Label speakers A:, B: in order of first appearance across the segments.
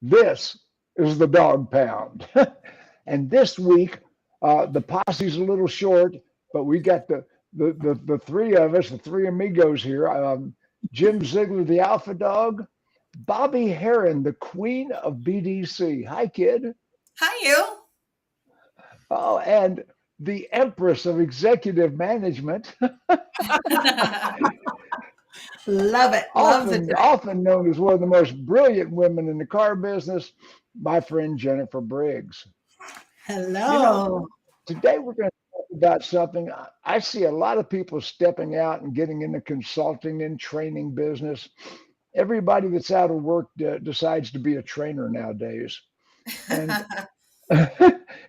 A: This is the Dawg Pound. And this week, the posse's a little short, but we got the three of us, the three amigos here. Jim Ziegler, the alpha dog, Bobbie Herron, the queen of BDC. Hi, kid.
B: Hi, you.
A: Oh, and the Empress of executive management,
C: Love it. Love the
A: often known as one of the most brilliant women in the car business, my friend Jennifer Briggs. You know,
C: hello.
A: today we're going to talk about something. I see a lot of people stepping out and getting into consulting and training business. Everybody that's out of work decides to be a trainer nowadays. And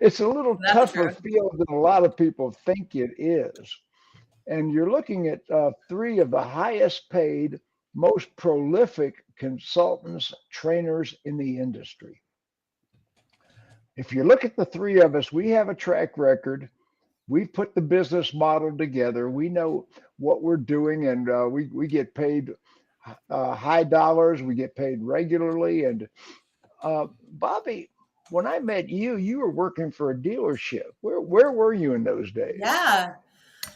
A: it's a little
B: That's
A: tougher
B: true.
A: field than a lot of people think it is. And you're looking at three of the highest paid, most prolific consultants, trainers in the industry. If you look at the three of us, we have a track record. We've put the business model together. We know what we're doing, and we get paid high dollars. We get paid regularly. And Bobbie, when I met you, you were working for a dealership. Where were you in those days?
B: Yeah.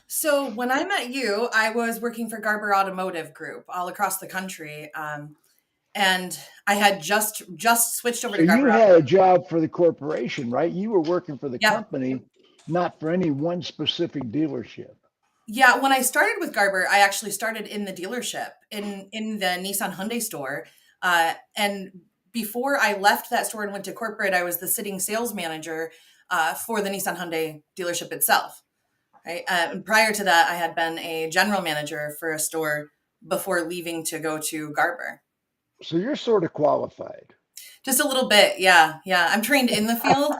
B: So when I met you, I was working for Garber Automotive Group all across the country, and I had just switched over
A: So
B: to
A: you
B: Garber.
A: had a job for the corporation, right? You were working for the
B: Yeah,
A: company, not for any one specific dealership.
B: yeah. When I started with Garber, I actually started in the dealership in the Nissan Hyundai store, and before I left that store and went to corporate, I was the sitting sales manager for the Nissan Hyundai dealership itself. Right. And prior to that, I had been a general manager for a store before leaving to go to Garber.
A: So you're sort of qualified.
B: Just a little bit, yeah, yeah. I'm trained in the field.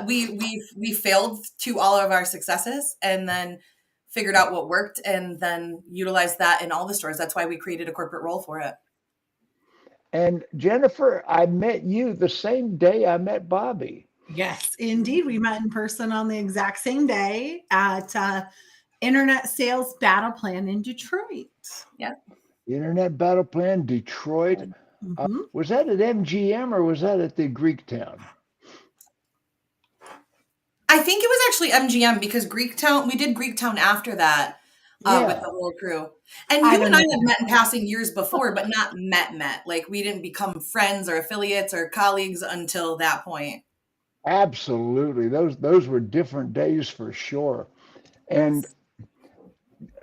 B: We failed to all of our successes, and then figured out what worked, and then utilized that in all the stores. That's why we created a corporate role for it.
A: And Jennifer, I met you the same day I met Bobbie.
C: Yes, indeed. We met in person on the exact same day at Internet Sales Battle Plan in Detroit.
B: Yeah,
A: Internet Battle Plan, Detroit.
C: Mhm.
A: Was that at MGM or was that at the Greek town?
B: I think it was actually MGM because Greektown. We did Greektown after that with the
A: Yeah,
B: whole crew. And
C: I
B: you
C: don't
B: and I
C: know.
B: have met in passing years before, but not met. Like we didn't become friends or affiliates or colleagues until that point.
A: absolutely. Those were different days for sure. And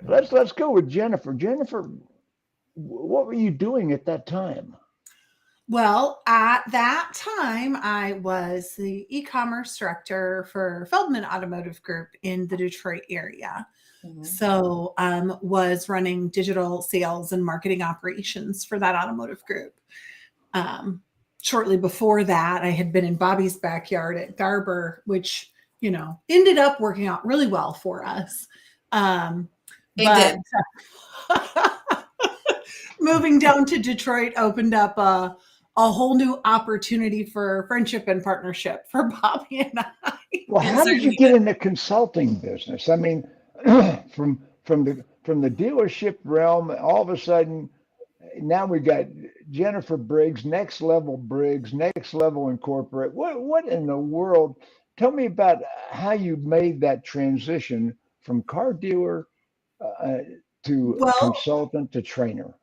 B: Yes.
A: let's go with Jennifer. Jennifer, what were you doing at that time?
C: Well, at that time, I was the e-commerce director for Feldman Automotive Group in the Detroit area.
B: Mhm.
C: So, was running digital sales and marketing operations for that automotive group. Um, Shortly before that, I had been in Bobbie's backyard at Garber, which ended up working out really well for us. Um,
B: It
C: but
B: did.
C: moving down to Detroit opened up a whole new opportunity for friendship and partnership for Bobbie and I.
A: Well,
B: It
A: how did you
B: certainly
A: get
B: did.
A: in the consulting business? I mean, from the dealership realm, all of a sudden, now we got Jennifer Briggs, next level Briggs, next level incorporate. What in the world? Tell me about how you made that transition from car dealer uh, to
C: Well,
A: consultant to trainer.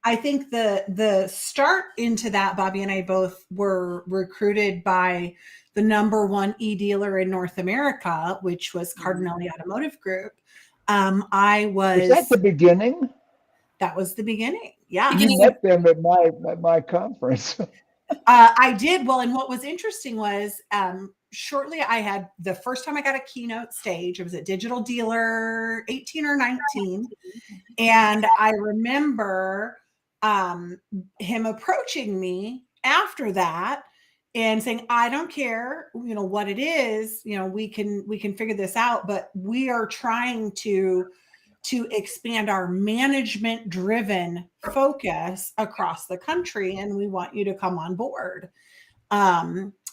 C: I think the start into that, Bobbie and I both were recruited by the number one e dealer in North America, which was
B: Mhm.
C: Cardinelli Automotive Group. I
A: Was that the
C: was
A: beginning?
C: That was the beginning. Yeah.
A: You
B: Beginning of
A: met them at my conference.
C: I did. Well, and what was interesting was shortly I had the first time I got a keynote stage. It was at Digital Dealer 18 or 19. And I remember him approaching me after that and saying, I don't care, what it is, we can figure this out, but we are trying to expand our management driven focus across the country and we want you to come on board.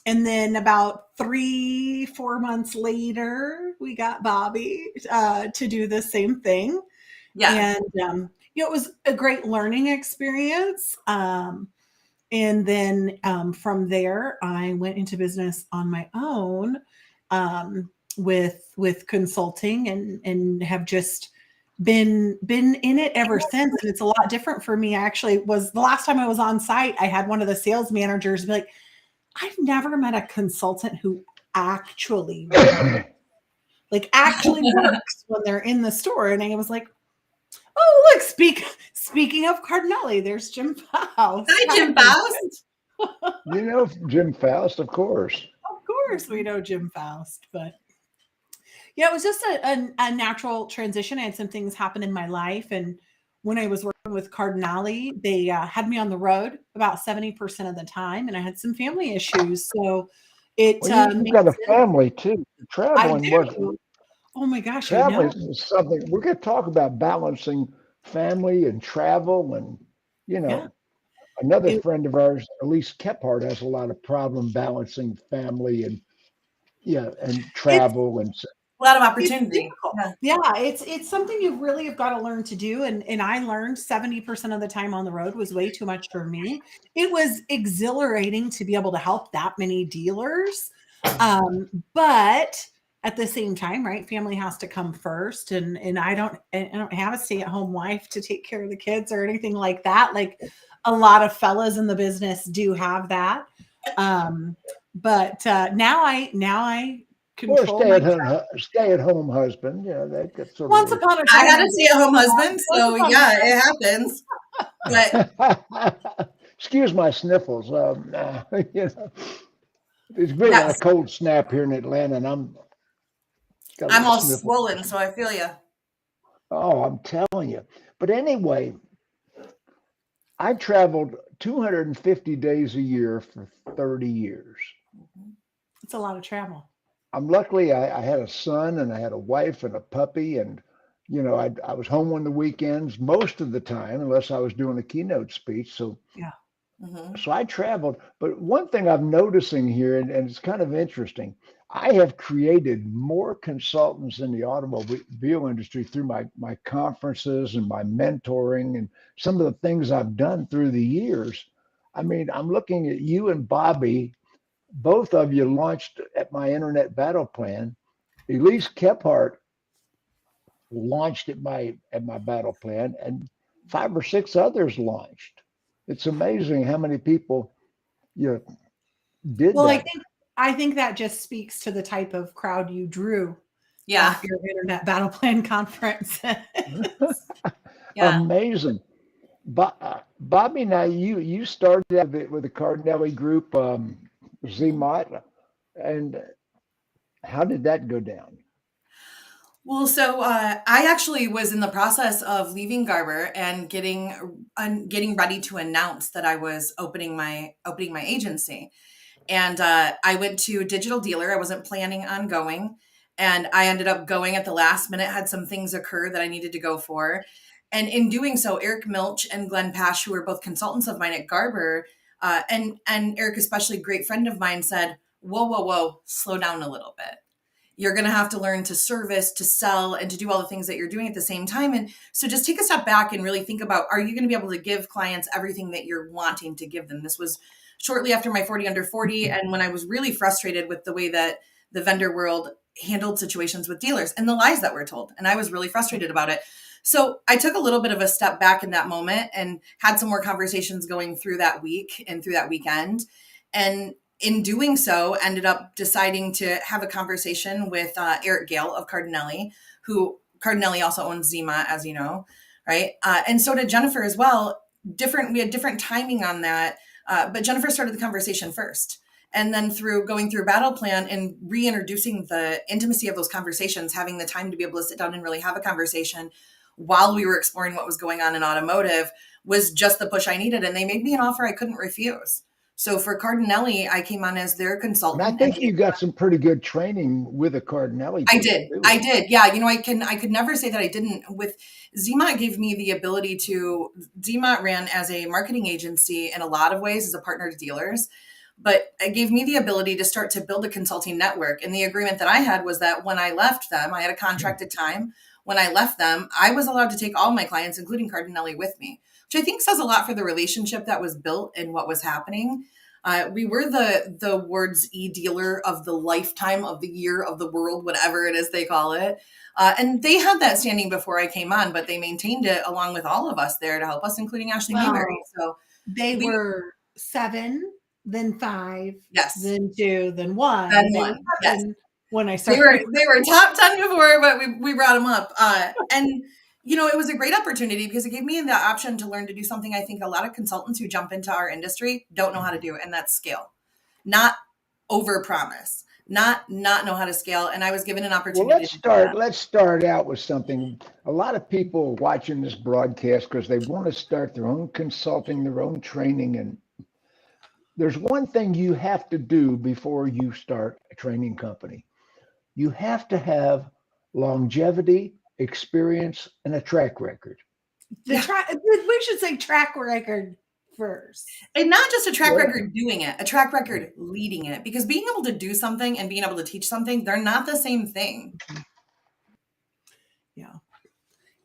C: And then about 3-4 months later we got Bobbie to do the same thing.
B: yeah.
C: And it was a great learning experience. And then from there, I went into business on my own with consulting and have just been in it ever since. And it's a lot different for me. I actually was the last time I was on site, I had one of the sales managers be like, I've never met a consultant who actually works when they're in the store. And I was like, oh, look, speaking of Cardinelli, there's Jim Faust.
B: Hi, Jim Faust.
A: You know Jim Faust, of course.
C: Of course we know Jim Faust, but yeah, it was just a natural transition. I had some things happen in my life. And when I was working with Cardinelli, they had me on the road about 70% of the time. And I had some family issues. So it
A: You've got a family too. Traveling was
C: oh my gosh,
A: traveling is something we're going to talk about, balancing family and travel. And another friend of ours, Elise Kephart, has a lot of problem balancing family and travel and
B: a lot of opportunity.
C: Yeah, it's something you really have got to learn to do. And I learned 70% of the time on the road was way too much for me. It was exhilarating to be able to help that many dealers. But at the same time, right, family has to come first. And I don't have a stay-at-home wife to take care of the kids or anything like that. Like a lot of fellas in the business do have that. But now I control
A: or stay-at-home husband. That sort
C: once
A: of
C: upon a time
B: I had a stay-at-home husband, so yeah, it happens.
A: But excuse my sniffles. It's been a cold snap here in Atlanta, and I'm
B: all swollen, so I feel you.
A: Oh, I'm telling you. But anyway, I traveled 250 days a year for 30 years.
C: It's a lot of travel.
A: Luckily, I had a son and I had a wife and a puppy, and I was home on the weekends most of the time, unless I was doing a keynote speech. So
C: yeah.
A: So I traveled. But one thing I'm noticing here, and it's kind of interesting, I have created more consultants in the automobile industry through my conferences and my mentoring and some of the things I've done through the years. I mean, I'm looking at you and Bobbie. Both of you launched at my Internet Battle Plan. Elise Kephart launched at my battle plan, and 5 or 6 others launched. It's amazing how many people did that.
C: I think that just speaks to the type of crowd you drew.
B: Yeah,
C: at your Internet Battle Plan conference.
A: Amazing. Bobbie, now you started out with the Cardinelli group, ZMOT, and how did that go down?
B: Well, so I actually was in the process of leaving Garber and getting ready to announce that I was opening my agency, and I went to Digital Dealer. I wasn't planning on going, and I ended up going at the last minute. Had some things occur that I needed to go for, and in doing so, Eric Milch and Glenn Pash, who were both consultants of mine at Garber, and Eric, especially a great friend of mine, said, "Whoa, slow down a little bit. You're going to have to learn to service, to sell, and to do all the things that you're doing at the same time. And so just take a step back and really think about, are you going to be able to give clients everything that you're wanting to give them?" This was shortly after my 40 under 40. And when I was really frustrated with the way that the vendor world handled situations with dealers and the lies that were told. And I was really frustrated about it. So I took a little bit of a step back in that moment and had some more conversations going through that week and through that weekend. And in doing so, ended up deciding to have a conversation with Eric Gale of Cardinelli, who Cardinelli also owns Zima, as you know, right? And so did Jennifer as well. We had different timing on that, but Jennifer started the conversation first. And then through going through Battle Plan and reintroducing the intimacy of those conversations, having the time to be able to sit down and really have a conversation while we were exploring what was going on in automotive was just the push I needed. And they made me an offer I couldn't refuse. So for Cardinelli, I came on as their consultant.
A: And I think you got some pretty good training with a Cardinelli.
B: I did. Yeah. I could never say that I didn't. With ZMOT gave me the ability to, ZMOT ran as a marketing agency in a lot of ways as a partner to dealers, but it gave me the ability to start to build a consulting network. And the agreement that I had was that when I left them, I had a contracted time. When I left them, I was allowed to take all my clients, including Cardinelli, with me. which I think says a lot for the relationship that was built and what was happening. We were the Ward's dealer of the lifetime, of the year, of the world, whatever it is they call it. And they had that standing before I came on, but they maintained it along with all of us there to help us, including Ashley Mayberry. So
C: they were 7, then 5,
B: yes,
C: then 2, then 1.
B: then
C: they
B: 1.
C: Were 7
B: Yes.
C: When I started.
B: They were top 10 before, but we brought them up. And you know, it was a great opportunity because it gave me the option to learn to do something I think a lot of consultants who jump into our industry don't know how to do, and that's scale. Not overpromise, not know how to scale. And I was given an opportunity.
A: Well, let's start out with something. A lot of people watching this broadcast because they want to start their own consulting, their own training, and there's one thing you have to do before you start a training company. You have to have longevity, experience, and a track record.
C: We should say track record first.
B: And not just a track record doing it, a track record leading it. Because being able to do something and being able to teach something, they're not the same thing.
C: Yeah.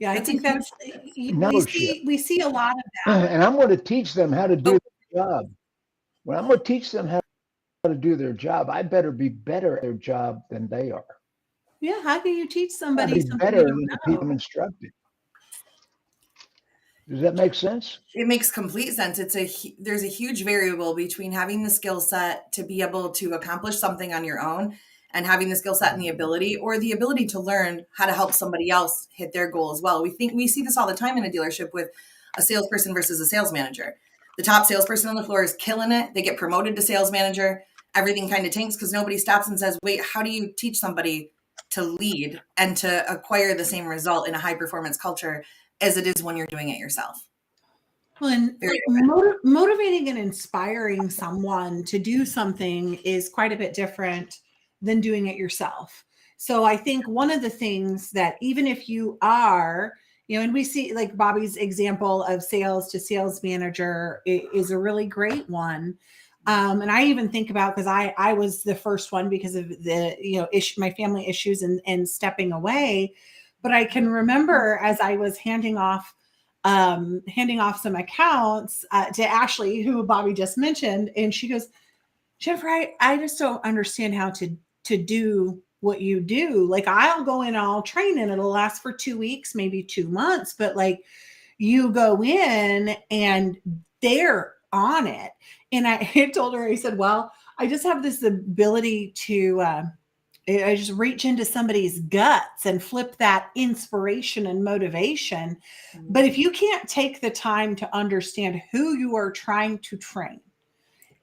C: Yeah, I think that's, we see a lot of that.
A: And I'm going to teach them how to do their job. When I'm going to teach them how to do their job, I better be better at their job than they are.
C: Yeah, how can you teach somebody something
A: better than the people instructed? Does that make sense?
B: It makes complete sense. There's a huge variable between having the skill set to be able to accomplish something on your own and having the skill set and the ability to learn how to help somebody else hit their goal as well. We see this all the time in a dealership with a salesperson versus a sales manager. The top salesperson on the floor is killing it. They get promoted to sales manager. Everything kind of tanks because nobody stops and says, wait, how do you teach somebody to lead and to acquire the same result in a high performance culture as it is when you're doing it yourself?
C: Well, and motivating and inspiring someone to do something is quite a bit different than doing it yourself. So I think one of the things that even if you are, and we see like Bobbie's example of sales to sales manager is a really great one. And I even think about, because I was the first one because of the, my family issues and stepping away. But I can remember as I was handing off some accounts to Ashley, who Bobbie just mentioned, and she goes, Jennifer, I just don't understand how to do what you do. Like, I'll go in and I'll train and it'll last for 2 weeks, maybe 2 months, but like you go in and they're on it. And I told her, I said, well, I just have this ability to, I just reach into somebody's guts and flip that inspiration and motivation. Mm-hmm. But if you can't take the time to understand who you are trying to train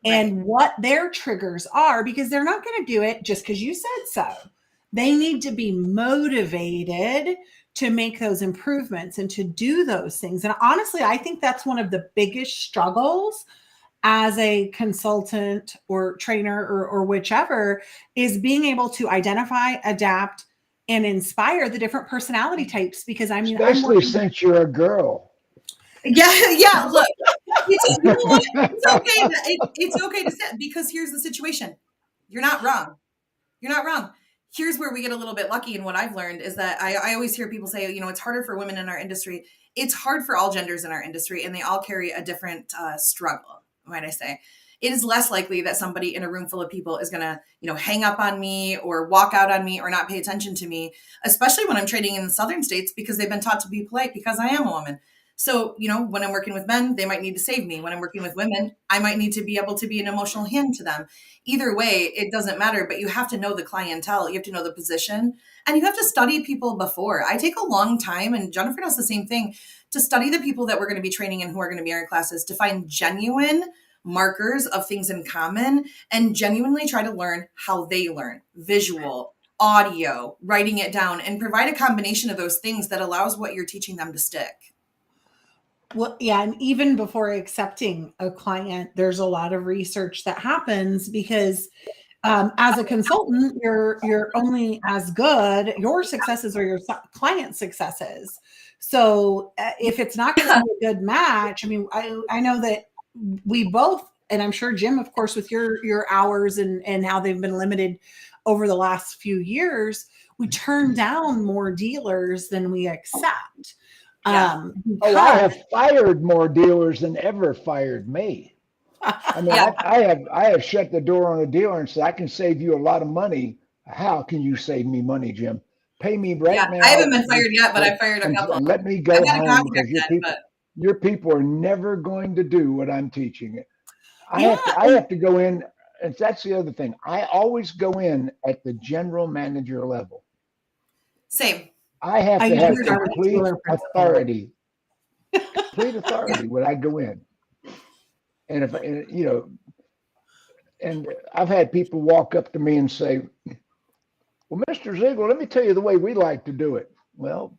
C: and what their triggers are, because they're not going to do it just because you said so. They need to be motivated to make those improvements and to do those things. And honestly, I think that's one of the biggest struggles as a consultant or trainer or whichever, is being able to identify, adapt, and inspire the different personality types. Because I mean,
A: especially since you're a girl.
B: Yeah. Look, it's okay. It's okay to say, because here's the situation. You're not wrong. Here's where we get a little bit lucky. And what I've learned is that I always hear people say, it's harder for women in our industry. It's hard for all genders in our industry, and they all carry a different struggle. Might I say, it is less likely that somebody in a room full of people is going to, hang up on me or walk out on me or not pay attention to me, especially when I'm trading in the southern states, because they've been taught to be polite because I am a woman. So, when I'm working with men, they might need to save me. When I'm working with women, I might need to be able to be an emotional hand to them. Either way, it doesn't matter, but you have to know the clientele. You have to know the position, and you have to study people before. I take a long time, and Jennifer does the same thing, to study the people that we're going to be training and who are going to be in our classes, to find genuine markers of things in common and genuinely try to learn how they learn. Visual, audio, writing it down, and provide a combination of those things that allows what you're teaching them to stick.
C: Well, yeah. And even before accepting a client, there's a lot of research that happens, because as a consultant, you're only as good, your successes or your client successes. So if it's not going to be a good match, I mean, I know that we both, and I'm sure Jim, of course, with your hours and how they've been limited over the last few years, we turn down more dealers than we accept.
B: Yeah.
A: Oh, I have
C: Because
A: fired more dealers than ever fired me. I mean,
B: Yeah.
A: I have shut the door on a dealer and said, I can save you a lot of money. How can you save me money, Jim? Pay me right
B: Yeah. I haven't
A: now,
B: been fired yet, but I fired a couple.
A: and let me
B: I've
A: go
B: got a
A: home
B: contract
A: because
B: then, but
A: your people are never going to do what I'm teaching.
C: yeah,
A: I have to go in, and that's the other thing. I always go in at the general manager level.
B: same.
A: I have
C: I
A: to have
C: usually start with
A: complete
C: dealer principal.
A: authority when I go in. And if you know, and I've had people walk up to me and say, "Well, Mr. Ziegler, let me tell you the way we like to do it." Well,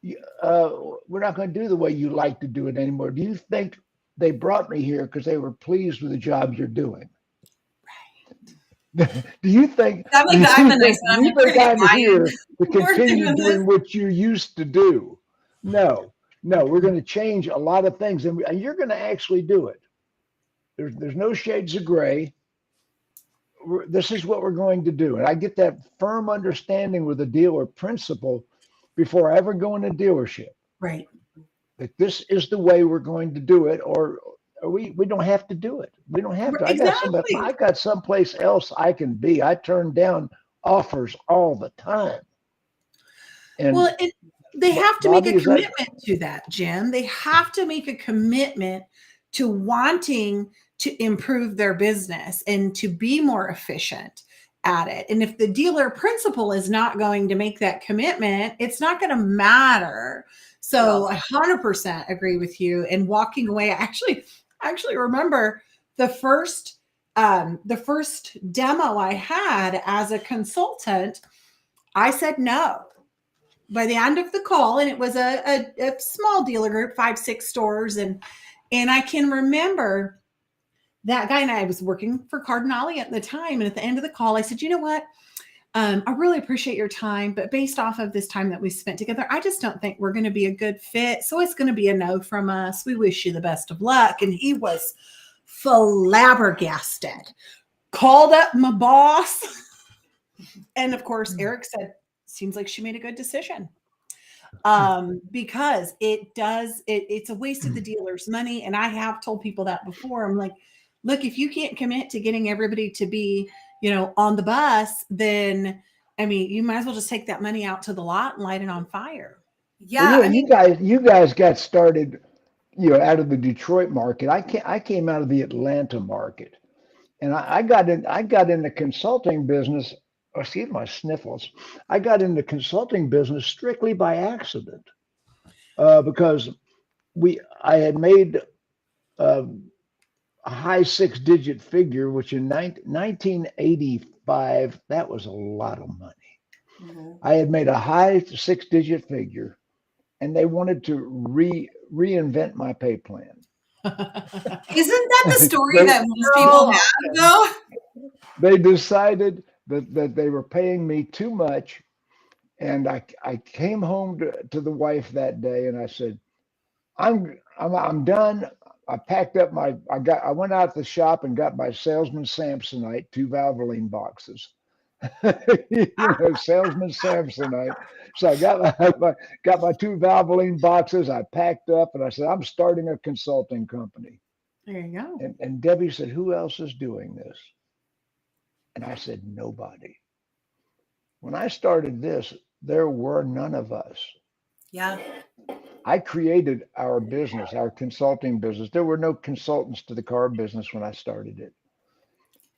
A: we're not going to do the way you like to do it anymore. Do you think they brought me here because they were pleased with the job you're doing? do you think
B: That
A: do
B: means I'm
A: you
B: the nice
A: think
B: one. I'm like, we're
A: I'm
B: gonna get
A: here to
B: buy-in. We're
A: continue
B: doing this.
A: doing what you used to do? No, no, we're going to change a lot of things, and you're going to actually do it. There's no shades of gray. This is what we're going to do, and I get that firm understanding with the dealer principal before I ever go in a dealership
C: Right.
A: that this is the way we're going to do it, or we don't have to do it. We don't have to. I
C: Exactly.
A: got someplace else I can be. I turn down offers all the time. And
C: Well, they have to make
A: Bobbie,
C: a
A: is that
C: commitment to that, Jim. They have to make a commitment to wanting to improve their business and to be more efficient at it. And if the dealer principal is not going to make that commitment, it's not going to matter. So
B: No.
C: I 100% agree with you. And walking away, I actually remember the first demo I had as a consultant, I said no by the end of the call, and it was a small dealer group, 5, 6 stores, and I can remember that guy, and I was working for Cardinale at the time. And at the end of the call, I said, you know what? I really appreciate your time, but based off of this time that we spent together, I just don't think we're going to be a good fit. So it's going to be a no from us. We wish you the best of luck. And he was flabbergasted, called up my boss. And of course, Eric said, seems like she made a good decision. Because it's a waste of the dealer's money. And I have told people that before. I'm like, look, if you can't commit to getting everybody to be, on the bus, then I mean, you might as well just take that money out to the lot and light it on fire.
A: well,
B: Yeah, I mean,
A: you guys got started, out of the Detroit market. I came out of the Atlanta market, and I got in the consulting business. Oh, excuse my sniffles. I got in the consulting business strictly by accident, because I had made uh, a high six-digit figure, which in 1985, that was a lot of money.
B: mhm.
A: I had made a high six-digit figure, and they wanted to reinvent my pay plan.
B: Isn't that the story
A: they
B: that most people have, though?
A: they decided that they were paying me too much, and I came home to the wife that day, and I said, I'm done. I packed up I went out to the shop and got my Salesman Samsonite 2 Valvoline boxes. Salesman Samsonite. So I got my 2 Valvoline boxes. I packed up and I said, I'm starting a consulting company.
C: There you go.
A: And Debbie said, who else is doing this? And I said, nobody. When I started this, there were none of us.
B: Yeah.
A: I created our business, our consulting business. There were no consultants to the car business when I started it.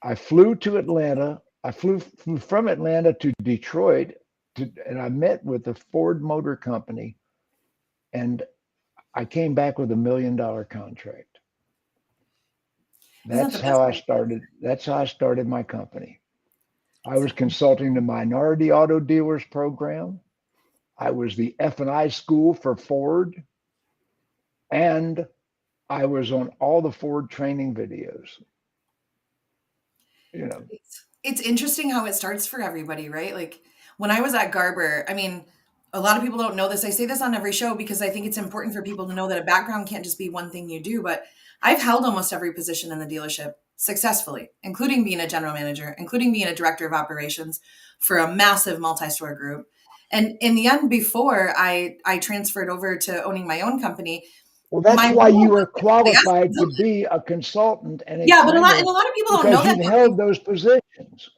A: I flew to Atlanta. I flew from Atlanta to Detroit, and I met with the Ford Motor Company, and I came back with $1 million contract.
B: Isn't that the best way?
A: That's how I started my company. I was consulting the minority auto dealers program. I was the F&I school for Ford, and I was on all the Ford training videos.
B: It's interesting how it starts for everybody, right? Like when I was at Garber, I mean, a lot of people don't know this. I say this on every show because I think it's important for people to know that a background can't just be one thing you do. But I've held almost every position in the dealership successfully, including being a general manager, including being a director of operations for a massive multi-store group. And in the end, before I transferred over to owning my own company,
A: Well, that's
B: my
A: why
B: role
A: you
B: was
A: are
B: basically,
A: qualified to be a consultant and a
B: yeah, but a
A: trainer
B: lot of people don't know
A: because
B: that,
A: you've
B: Bobbie.
A: held those positions.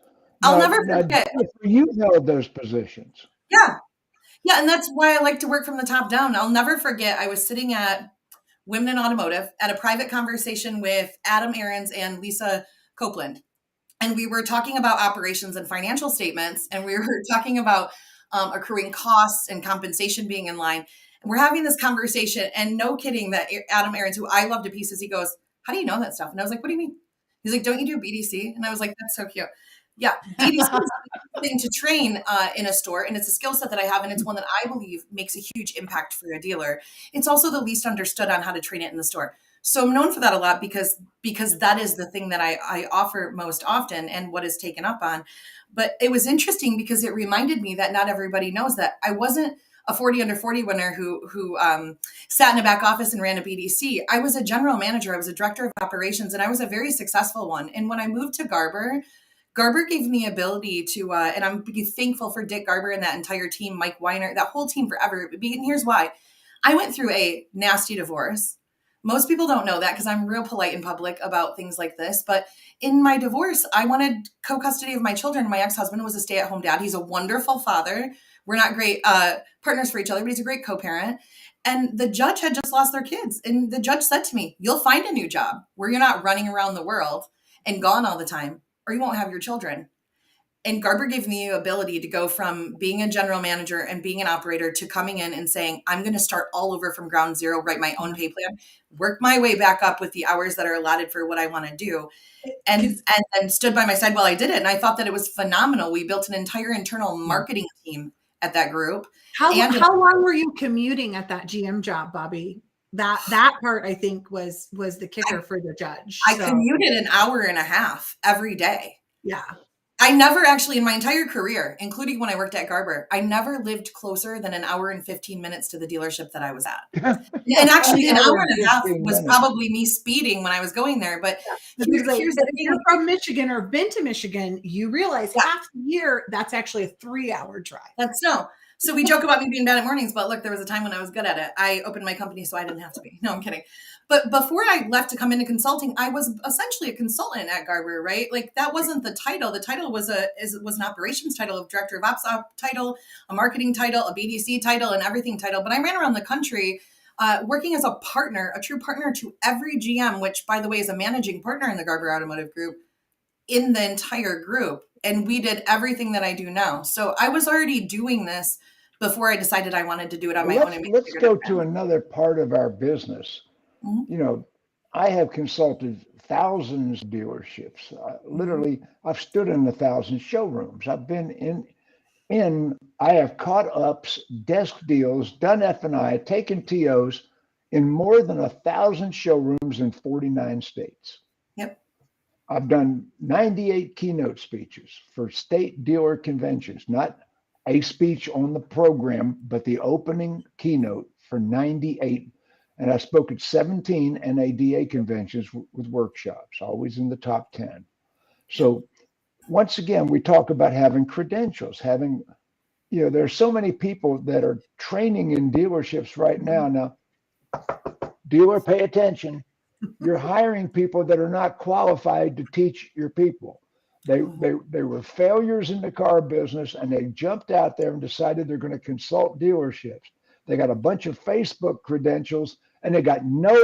B: I'll
A: Now,
B: never forget.
A: Jennifer, you've held those positions.
B: Yeah. Yeah. And that's why I like to work from the top down. I'll never forget. I was sitting at Women in Automotive at a private conversation with Adam Aarons and Lisa Copeland. And we were talking about operations and financial statements, and we were talking about accruing costs and compensation being in line. And we're having this conversation, and no kidding, that Adam Aarons, who I love to pieces, he goes, "How do you know that stuff?" And I was like, "What do you mean?" He's like, "Don't you do BDC?" And I was like, "That's so cute." Yeah, BDC is a thing to train in a store, and it's a skill set that I have, and it's one that I believe makes a huge impact for a dealer. It's also the least understood on how to train it in the store. So I'm known for that a lot because that is the thing that I offer most often and what is taken up on. But it was interesting because it reminded me that not everybody knows that I wasn't a 40 under 40 winner who sat in a back office and ran a BDC. I was a general manager. I was a director of operations, and I was a very successful one. And when I moved to Garber gave me ability to, and I'm thankful for Dick Garber and that entire team, Mike Weiner, that whole team forever. And here's why. I went through a nasty divorce. Most people don't know that because I'm real polite in public about things like this. But in my divorce, I wanted co-custody of my children. My ex-husband was a stay-at-home dad. He's a wonderful father. We're not great partners for each other, but he's a great co-parent. And the judge had just lost their kids. And the judge said to me, "You'll find a new job where you're not running around the world and gone all the time, or you won't have your children." And Garber gave me the ability to go from being a general manager and being an operator to coming in and saying, "I'm going to start all over from ground zero, write my own pay plan, work my way back up with the hours that are allotted for what I want to do." And stood by my side while I did it. And I thought that it was phenomenal. We built an entire internal marketing team at that group.
C: How long were you commuting at that GM job, Bobbie? That part, I think, was the kicker for the judge.
B: I commuted an hour and a half every day.
C: Yeah.
B: I never actually, in my entire career, including when I worked at Garber, I never lived closer than an hour and 15 minutes to the dealership that I was at. And actually, an hour and a half was probably me speeding when I was going there. But here's the thing.
C: If you're from Michigan or been to Michigan, you realize half the year, that's actually a 3-hour drive.
B: That's no. So we joke about me being bad at mornings, but look, there was a time when I was good at it. I opened my company so I didn't have to be. No, I'm kidding. But before I left to come into consulting, I was essentially a consultant at Garber, right? Like that wasn't the title. The title was an operations title, of director of ops title, a marketing title, a BDC title, and everything title. But I ran around the country working as a partner, a true partner to every GM, which by the way is a managing partner in the Garber Automotive Group, in the entire group. And we did everything that I do now. So I was already doing this before I decided I wanted to do it on my own.
A: Let's go to another part of our business.
B: Mm-hmm.
A: You know, I have consulted thousands of dealerships. Literally, I've stood in 1,000 showrooms. I've been I have caught ups, desk deals, done F&I, taken TOs in more than 1,000 showrooms in 49 states.
B: Yep.
A: I've done 98 keynote speeches for state dealer conventions, not a speech on the program, but the opening keynote for 98. And I spoke at 17 NADA conventions with workshops, always in the top 10. So once again, we talk about having credentials, there are so many people that are training in dealerships right now. Now, dealer, pay attention. You're hiring people that are not qualified to teach your people. They were failures in the car business, and they jumped out there and decided they're going to consult dealerships. They got a bunch of Facebook credentials, and they got no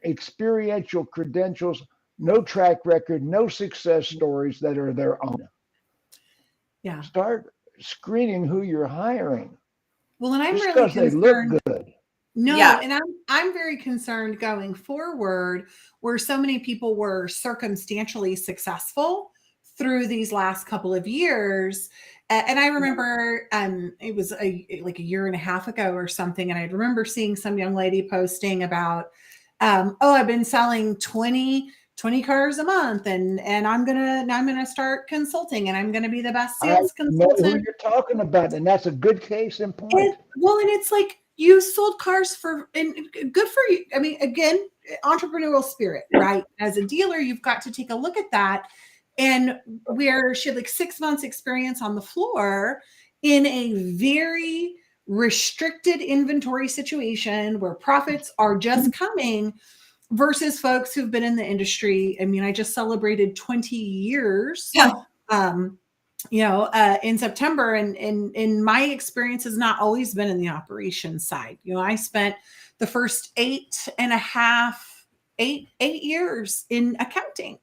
A: experiential credentials, no track record, no success stories that are their own.
C: Yeah.
A: Start screening who you're hiring.
C: Well, and I'm
A: just
C: really
A: because they look good.
C: No,
B: yeah.
C: And I'm very concerned going forward, where so many people were circumstantially successful through these last couple of years. And I remember it was like a year and a half ago or something. And I remember seeing some young lady posting about, I've been selling 20 cars a month and I'm gonna start consulting and I'm gonna be the best sales consultant.
A: I know who you're talking about, and that's a good case in point.
C: And it's like, you sold cars and good for you. I mean, again, entrepreneurial spirit, right? As a dealer, you've got to take a look at that. And where she had like 6 months experience on the floor, in a very restricted inventory situation where profits are just coming versus folks who've been in the industry. I mean, I just celebrated 20 years, in September, and my experience has not always been in the operations side. I spent the first 8 years in accounting,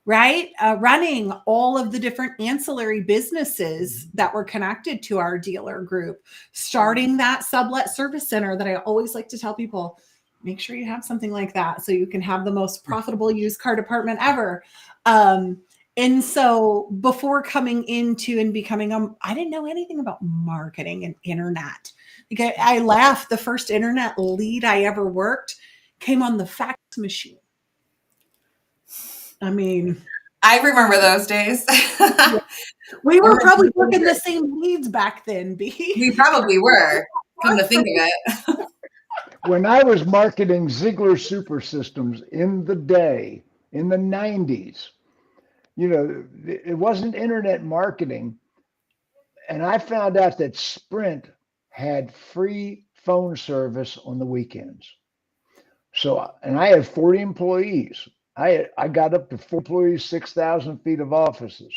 C: right? Running all of the different ancillary businesses that were connected to our dealer group, starting that sublet service center that I always like to tell people, make sure you have something like that so you can have the most profitable used car department ever. And so before coming into and becoming, I didn't know anything about marketing and internet. Like I laugh, the first internet lead I ever worked came on the fax machine. I mean,
B: I remember those days.
C: We were probably working the same leads back then, B.
B: We probably were, come to think of it.
A: When I was marketing Ziegler Super Systems in the 90s, it wasn't internet marketing. And I found out that Sprint had free phone service on the weekends. So, and I had 40 employees. I got up to 4 employees, 6,000 feet of offices.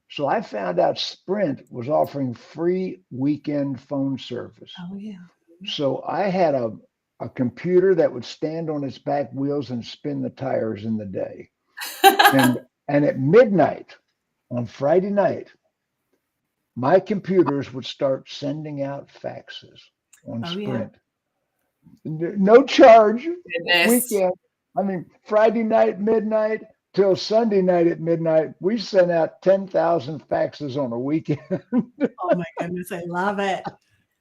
A: So I found out Sprint was offering free weekend phone service.
C: Oh, yeah.
A: So I had a computer that would stand on its back wheels and spin the tires in the day. And at midnight on Friday night, my computers would start sending out faxes on Sprint. Yeah. No charge.
B: Goodness.
A: Weekend. I mean, Friday night, midnight till Sunday night at midnight, we sent out 10,000 faxes on a weekend.
C: Oh my goodness, I love it.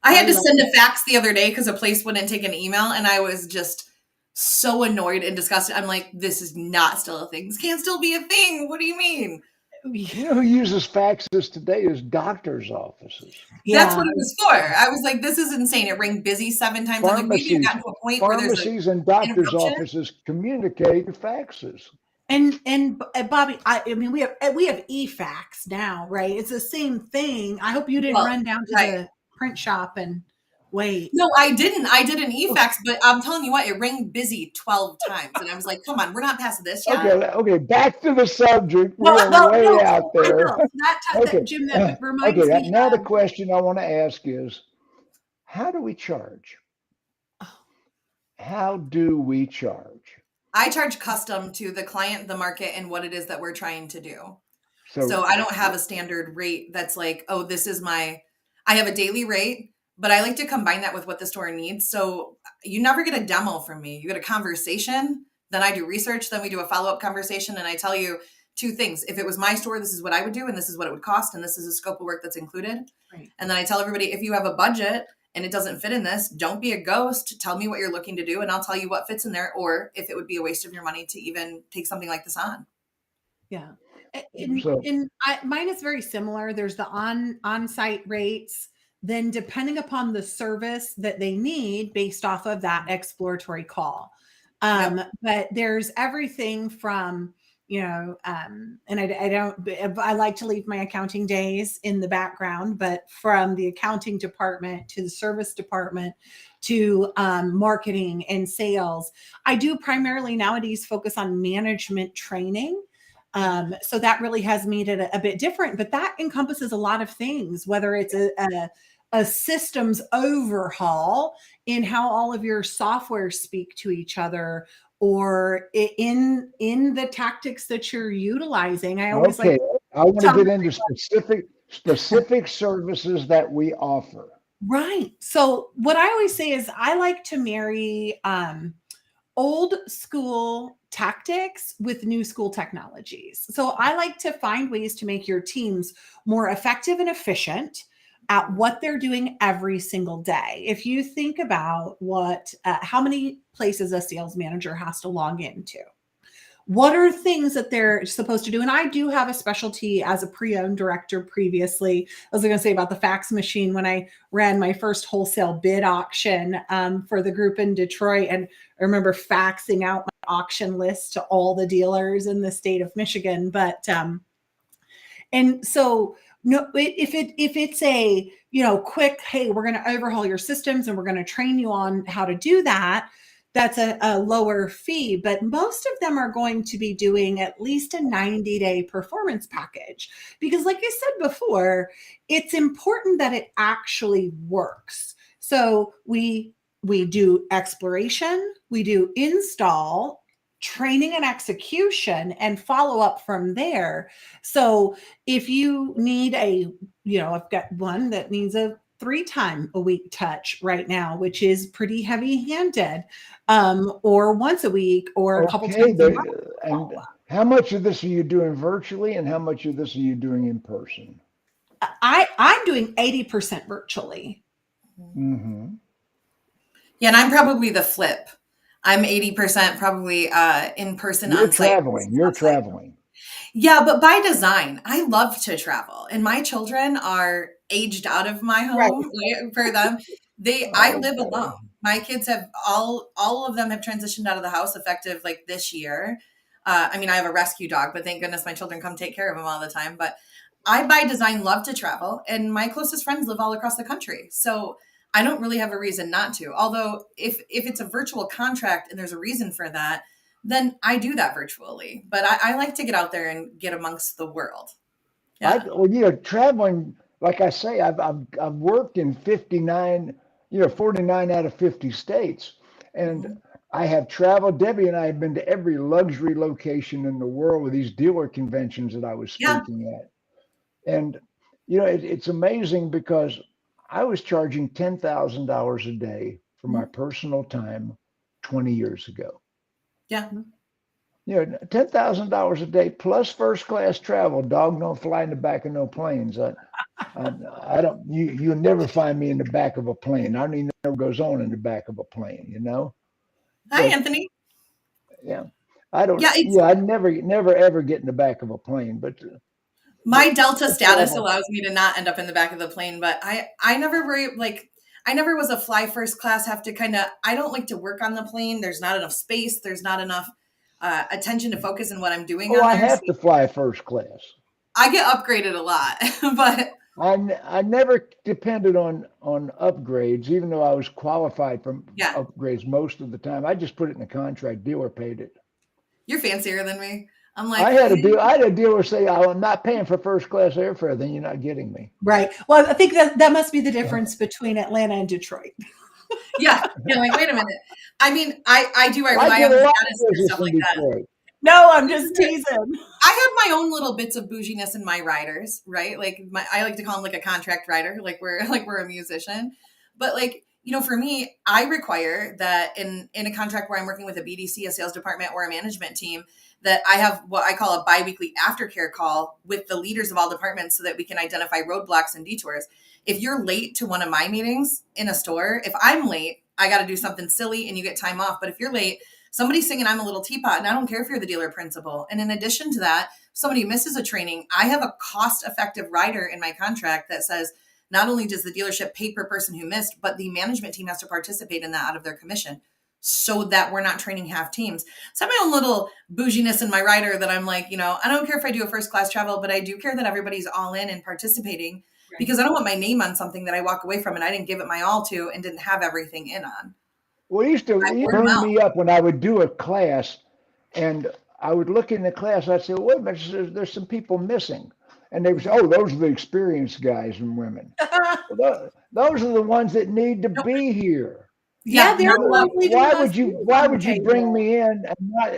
B: I had to send a fax the other day because a place wouldn't take an email, and I was just so annoyed and disgusted. I'm like, this is not still a thing. This can't still be a thing. What do you mean?
A: You know who uses faxes today is doctors' offices.
B: Yeah. That's what it was for. I was like, this is insane. It rang busy 7 times. I'm like, maybe you got to a point where there's
A: pharmacies and doctors' offices communicate faxes.
C: And Bobbie, I mean, we have e-fax now, right? It's the same thing. I hope you didn't run down to the print shop and wait.
B: No, I didn't. I did an e-fax, but I'm telling you what, it rang busy 12 times. And I was like, come on, we're not past this yet.
A: Okay, back to the subject. We're way out there.
C: Jim, that reminds me.
A: Now the question I want to ask is, how do we charge? How do we charge?
B: I charge custom to the client, the market, and what it is that we're trying to do. So I don't have a standard rate that's like, oh, I have a daily rate, but I like to combine that with what the store needs. So you never get a demo from me. You get a conversation, then I do research, then we do a follow-up conversation, and I tell you 2 things. If it was my store, this is what I would do, and this is what it would cost, and this is a scope of work that's included. Right. And then I tell everybody, if you have a budget and it doesn't fit in this, don't be a ghost. Tell me what you're looking to do, and I'll tell you what fits in there, or if it would be a waste of your money to even take something like this on.
C: Yeah. Mine is very similar. There's the on-site rates. Then depending upon the service that they need based off of that exploratory call. But there's everything from, and I like to leave my accounting days in the background, but from the accounting department to the service department to marketing and sales, I do primarily nowadays focus on management training. So that really has made it a bit different, but that encompasses a lot of things, whether it's a systems overhaul in how all of your software speak to each other, or in the tactics that you're utilizing. I always I
A: want to get into specific services that we offer.
C: Right. So what I always say is I like to marry old school tactics with new school technologies. So I like to find ways to make your teams more effective and efficient at what they're doing every single day. If you think about how many places a sales manager has to log into, what are things that they're supposed to do? And I do have a specialty as a pre-owned director previously. I was going to say about the fax machine when I ran my first wholesale bid auction for the group in Detroit. And I remember faxing out my auction list to all the dealers in the state of Michigan. And so No, if it's a, quick, hey, we're going to overhaul your systems and we're going to train you on how to do that, that's a lower fee. But most of them are going to be doing at least a 90-day performance package, because like I said before, it's important that it actually works. So we do exploration, we do install, training and execution, and follow up from there. So if you need I've got one that needs a 3-time-a-week touch right now, which is pretty heavy handed, or once a week or a couple times a month.
A: And how much of this are you doing virtually and how much of this are you doing in person?
C: I'm doing 80% virtually.
A: Mm-hmm.
B: Yeah, and I'm probably the flip. I'm 80% probably in person.
A: You're traveling. You're traveling.
B: Yeah, but by design, I love to travel, and my children are aged out of my home. Right? For them, I live alone. My kids have all of them have transitioned out of the house effective like this year. I mean, I have a rescue dog, but thank goodness my children come take care of him all the time. But I, by design, love to travel, and my closest friends live all across the country. So I don't really have a reason not to. Although if it's a virtual contract and there's a reason for that, then I do that virtually. But I like to get out there and get amongst the world.
A: Yeah. Traveling, like I say, I've worked in 49, 49 out of 50 states. And I have traveled. Debbie and I have been to every luxury location in the world with these dealer conventions that I was speaking at. And, it's amazing because I was charging $10,000 a day for my personal time 20 years ago.
B: Yeah.
A: $10,000 a day plus first class travel. Dog don't fly in the back of no planes. I don't. You'll never find me in the back of a plane. I don't even know what goes on in the back of a plane.
B: Hi, Anthony.
A: Yeah, I don't. Yeah, I never ever get in the back of a plane. But
B: my Delta status allows me to not end up in the back of the plane. But I never I never was a fly first class. Have to I don't like to work on the plane. There's not enough space. There's not enough attention to focus on what I'm doing.
A: I have to fly first class.
B: I get upgraded a lot, but
A: I never depended on upgrades, even though I was qualified for upgrades most of the time. I just put it in the contract. Dealer paid it.
B: You're fancier than me. I'm like,
A: I had a dealer say, I'm not paying for first class airfare, then you're not getting me.
C: Right. Well, I think that must be the difference between Atlanta and Detroit.
B: Yeah. Like, wait a minute. I mean, I do. I rely on status and stuff like that.
C: No, I'm just teasing.
B: I have my own little bits of bouginess in my riders, right? Like I like to call them like a contract rider, like we're a musician. But for me, I require that in a contract where I'm working with a BDC, a sales department, or a management team, that I have what I call a biweekly aftercare call with the leaders of all departments so that we can identify roadblocks and detours. If you're late to one of my meetings in a store, if I'm late, I got to do something silly and you get time off. But if you're late, somebody's singing I'm a little teapot, and I don't care if you're the dealer principal. And in addition to that, if somebody misses a training, I have a cost-effective rider in my contract that says not only does the dealership pay per person who missed, but the management team has to participate in that out of their commission so that we're not training half teams. So I have my own little bouginess in my rider that I'm like, I don't care if I do a first class travel, but I do care that everybody's all in and participating because I don't want my name on something that I walk away from and I didn't give it my all to and didn't have everything in on.
A: Well, it used to burn me up when I would do a class and I would look in the class. I'd say, well, wait a minute, there's some people missing. And they would say, oh, those are the experienced guys and women. Those are the ones that need to be here.
C: Yeah,
A: why would you bring me in and not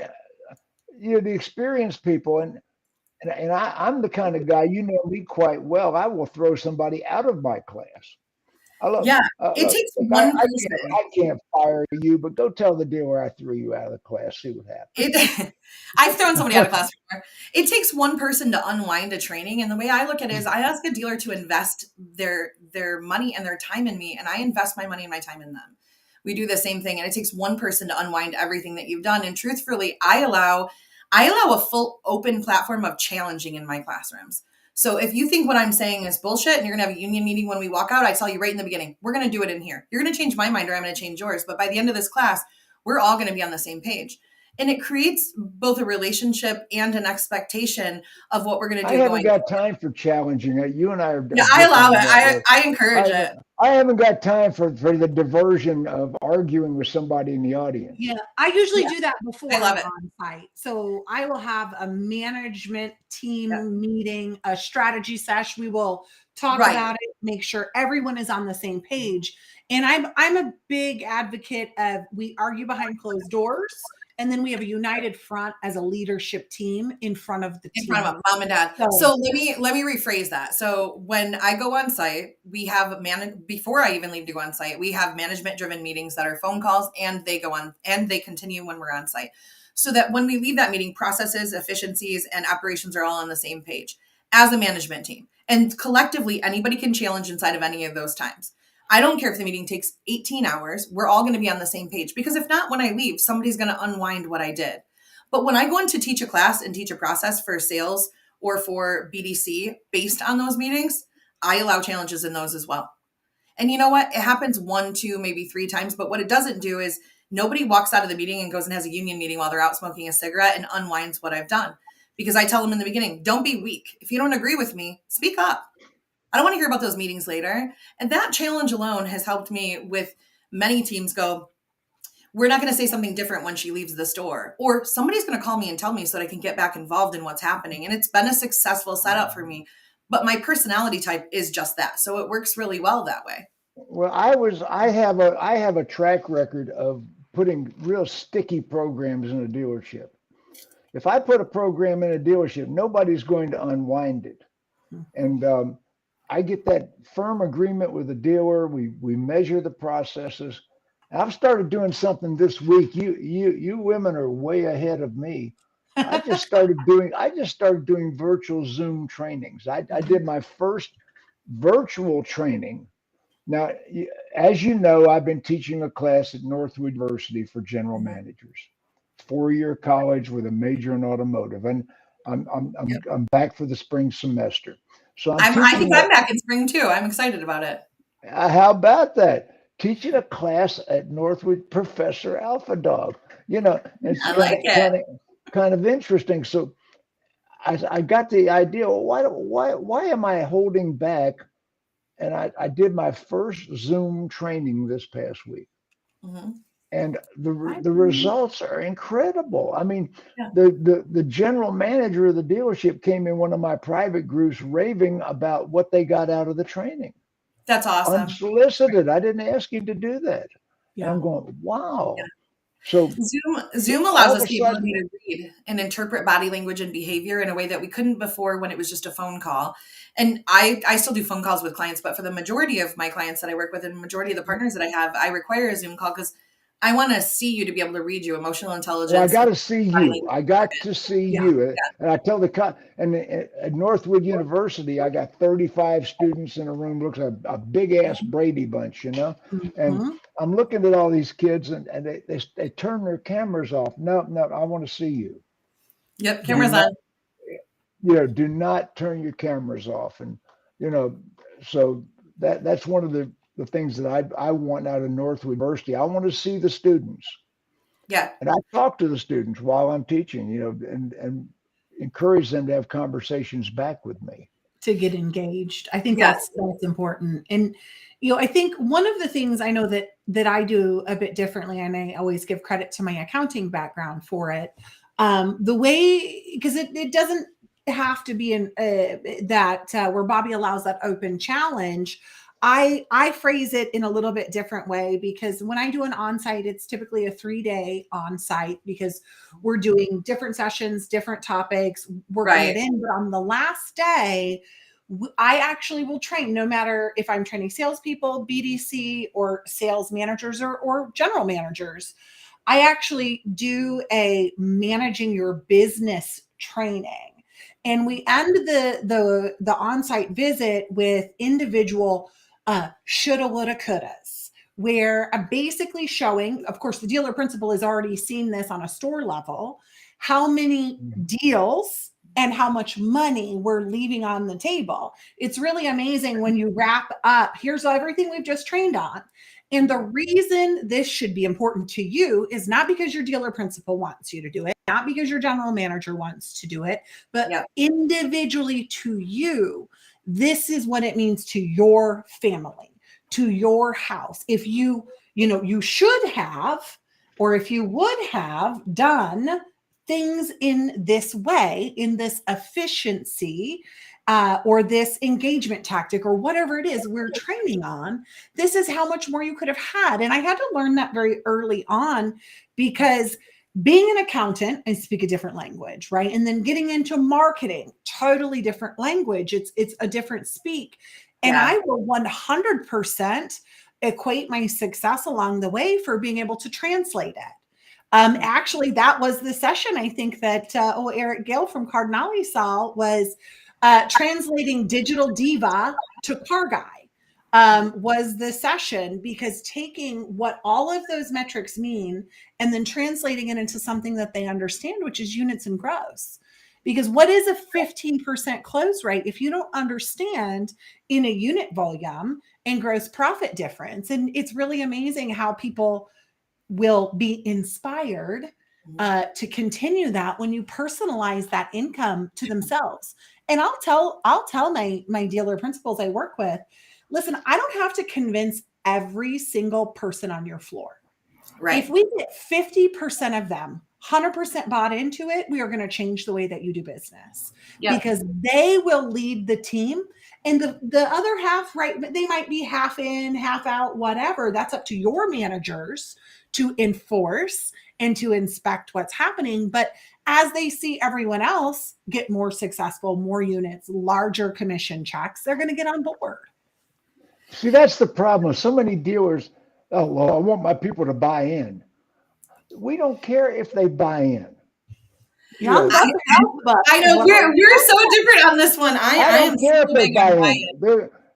A: the experienced people? And I'm the kind of guy, you know me quite well. I will throw somebody out of my class.
B: It takes one person.
A: I can't fire you, but go tell the dealer I threw you out of the class. See what happens.
B: I've thrown somebody out of class before. It takes one person to unwind a training. And the way I look at it is I ask a dealer to invest their money and their time in me, and I invest my money and my time in them. We do the same thing. And it takes one person to unwind everything that you've done. And truthfully, I allow a full open platform of challenging in my classrooms. So if you think what I'm saying is bullshit and you're going to have a union meeting when we walk out, I tell you right in the beginning, we're going to do it in here. You're going to change my mind or I'm going to change yours. But by the end of this class, we're all going to be on the same page. And it creates both a relationship and an expectation of what we're going to
A: I
B: do
A: haven't
B: going
A: got
B: forward.
A: time for challenging it. You and I are
B: Yeah, I allow
A: different in that
B: it.
A: way.
B: I encourage it.
A: I haven't got time for the diversion of arguing with somebody in the audience.
C: Yeah, I usually
B: Yeah,
C: do that before
B: I love
C: I'm
B: it.
C: on site. So I will have a management team
B: Yeah.
C: meeting, a strategy session. We will talk
B: Right.
C: about it, make sure everyone is on the same page. And I'm a big advocate of we argue behind closed doors, and then we have a united front as a leadership team in front of the
B: In
C: team.
B: front of mom and dad. So let me rephrase that. So when I go on site, we have before I even leave to go on site, we have management driven meetings that are phone calls, and they go on and they continue when we're on site. So that when we leave that meeting, processes, efficiencies, and operations are all on the same page as a management team. And collectively, anybody can challenge inside of any of those times. I don't care if the meeting takes 18 hours. We're all going to be on the same page, because if not, when I leave, somebody's going to unwind what I did. But when I go in to teach a class and teach a process for sales or for BDC based on those meetings, I allow challenges in those as well. And you know what? It happens 1, 2, maybe 3 times. But what it doesn't do is nobody walks out of the meeting and goes and has a union meeting while they're out smoking a cigarette and unwinds what I've done. Because I tell them in the beginning, don't be weak. If you don't agree with me, speak up. I don't want to hear about those meetings later. And that challenge alone has helped me with many teams go, we're not going to say something different when she leaves the store, or somebody's going to call me and tell me so that I can get back involved in what's happening. And it's been a successful setup for me, but my personality type is just that. So it works really well that way.
A: Well, I have a track record of putting real sticky programs in a dealership. If I put a program in a dealership, nobody's going to unwind it. And I get that firm agreement with the dealer. We measure the processes. I've started doing something this week. You women are way ahead of me. I just started doing virtual Zoom trainings. I did my first virtual training. Now, as you know, I've been teaching a class at Northwood University for general managers, 4-year college with a major in automotive, and I'm back for the spring semester. So
B: I think I'm back in spring too. I'm excited about it.
A: How about that? Teaching a class at Northwood, Professor Alpha Dog. It's
B: I like it.
A: kind of interesting. So I got the idea. Why am I holding back? And I did my first Zoom training this past week, and the results are incredible. I mean,
B: Yeah.
A: the general manager of the dealership came in one of my private groups raving about what they got out of the training.
B: That's awesome.
A: Unsolicited. I didn't ask him to do that.
C: Yeah.
A: And I'm going, wow.
B: Yeah.
A: So
B: Zoom allows us the ability to read and interpret body language and behavior in a way that we couldn't before when it was just a phone call. And I still do phone calls with clients, but for the majority of my clients that I work with and the majority of the partners that I have, I require a Zoom call because I want to see you to be able to read you, emotional intelligence.
A: Well, I got to see you. I got to see you.
B: Yeah.
A: And I tell and at Northwood University, I got 35 students in a room. Looks like a big ass Brady bunch, And I'm looking at all these kids, and they turn their cameras off. No, I want to see you.
B: Yep, cameras on.
A: Do not turn your cameras off. And so that's one of the things that I want out of Northwood University. I want to see the students.
B: Yeah.
A: And I talk to the students while I'm teaching, and encourage them to have conversations back with me.
C: To get engaged. I think that's important. And, I think one of the things I know that I do a bit differently, and I always give credit to my accounting background for it, the way, because it doesn't have to be in that where Bobbie allows that open challenge. I phrase it in a little bit different way, because when I do an on-site, it's typically a 3-day on-site because we're doing different sessions, different topics, working it in. But on the last day, I actually will train, no matter if I'm training salespeople, BDC, or sales managers or general managers. I actually do a managing your business training. And we end the on-site visit with individual shoulda, woulda, couldas, where I'm basically showing, of course, the dealer principal has already seen this on a store level, how many deals and how much money we're leaving on the table. It's really amazing when you wrap up, here's everything we've just trained on. And the reason this should be important to you is not because your dealer principal wants you to do it, not because your general manager wants to do it, but individually to you, this is what it means to your family, to your house. If you should have, or if you would have done things in this way, in this efficiency, or this engagement tactic, or whatever it is we're training on, this is how much more you could have had. And I had to learn that very early on, because being an accountant, I speak a different language, right? And then getting into marketing, totally different language. It's a different speak. And I will 100% equate my success along the way for being able to translate it. Actually, that was the session I think that Eric Gale from Cardinale saw, was translating Digital Diva to Car Guy, was the session, because taking what all of those metrics mean and then translating it into something that they understand, which is units and gross. Because what is a 15% close rate if you don't understand in a unit volume and gross profit difference? And it's really amazing how people will be inspired to continue that when you personalize that income to themselves. And I'll tell my dealer principals I work with, listen, I don't have to convince every single person on your floor. Right. If we get 50% of them 100% bought into it, we are going to change the way that you do business, because they will lead the team. And the other half, right, they might be half in, half out, whatever. That's up to your managers to enforce and to inspect what's happening. But as they see everyone else get more successful, more units, larger commission checks, they're going to get on board.
A: See, that's the problem. So many dealers, oh, well, I want my people to buy in. We don't care if they buy in.
C: Yeah,
B: I know we're so different on this one. I
A: don't care if they buy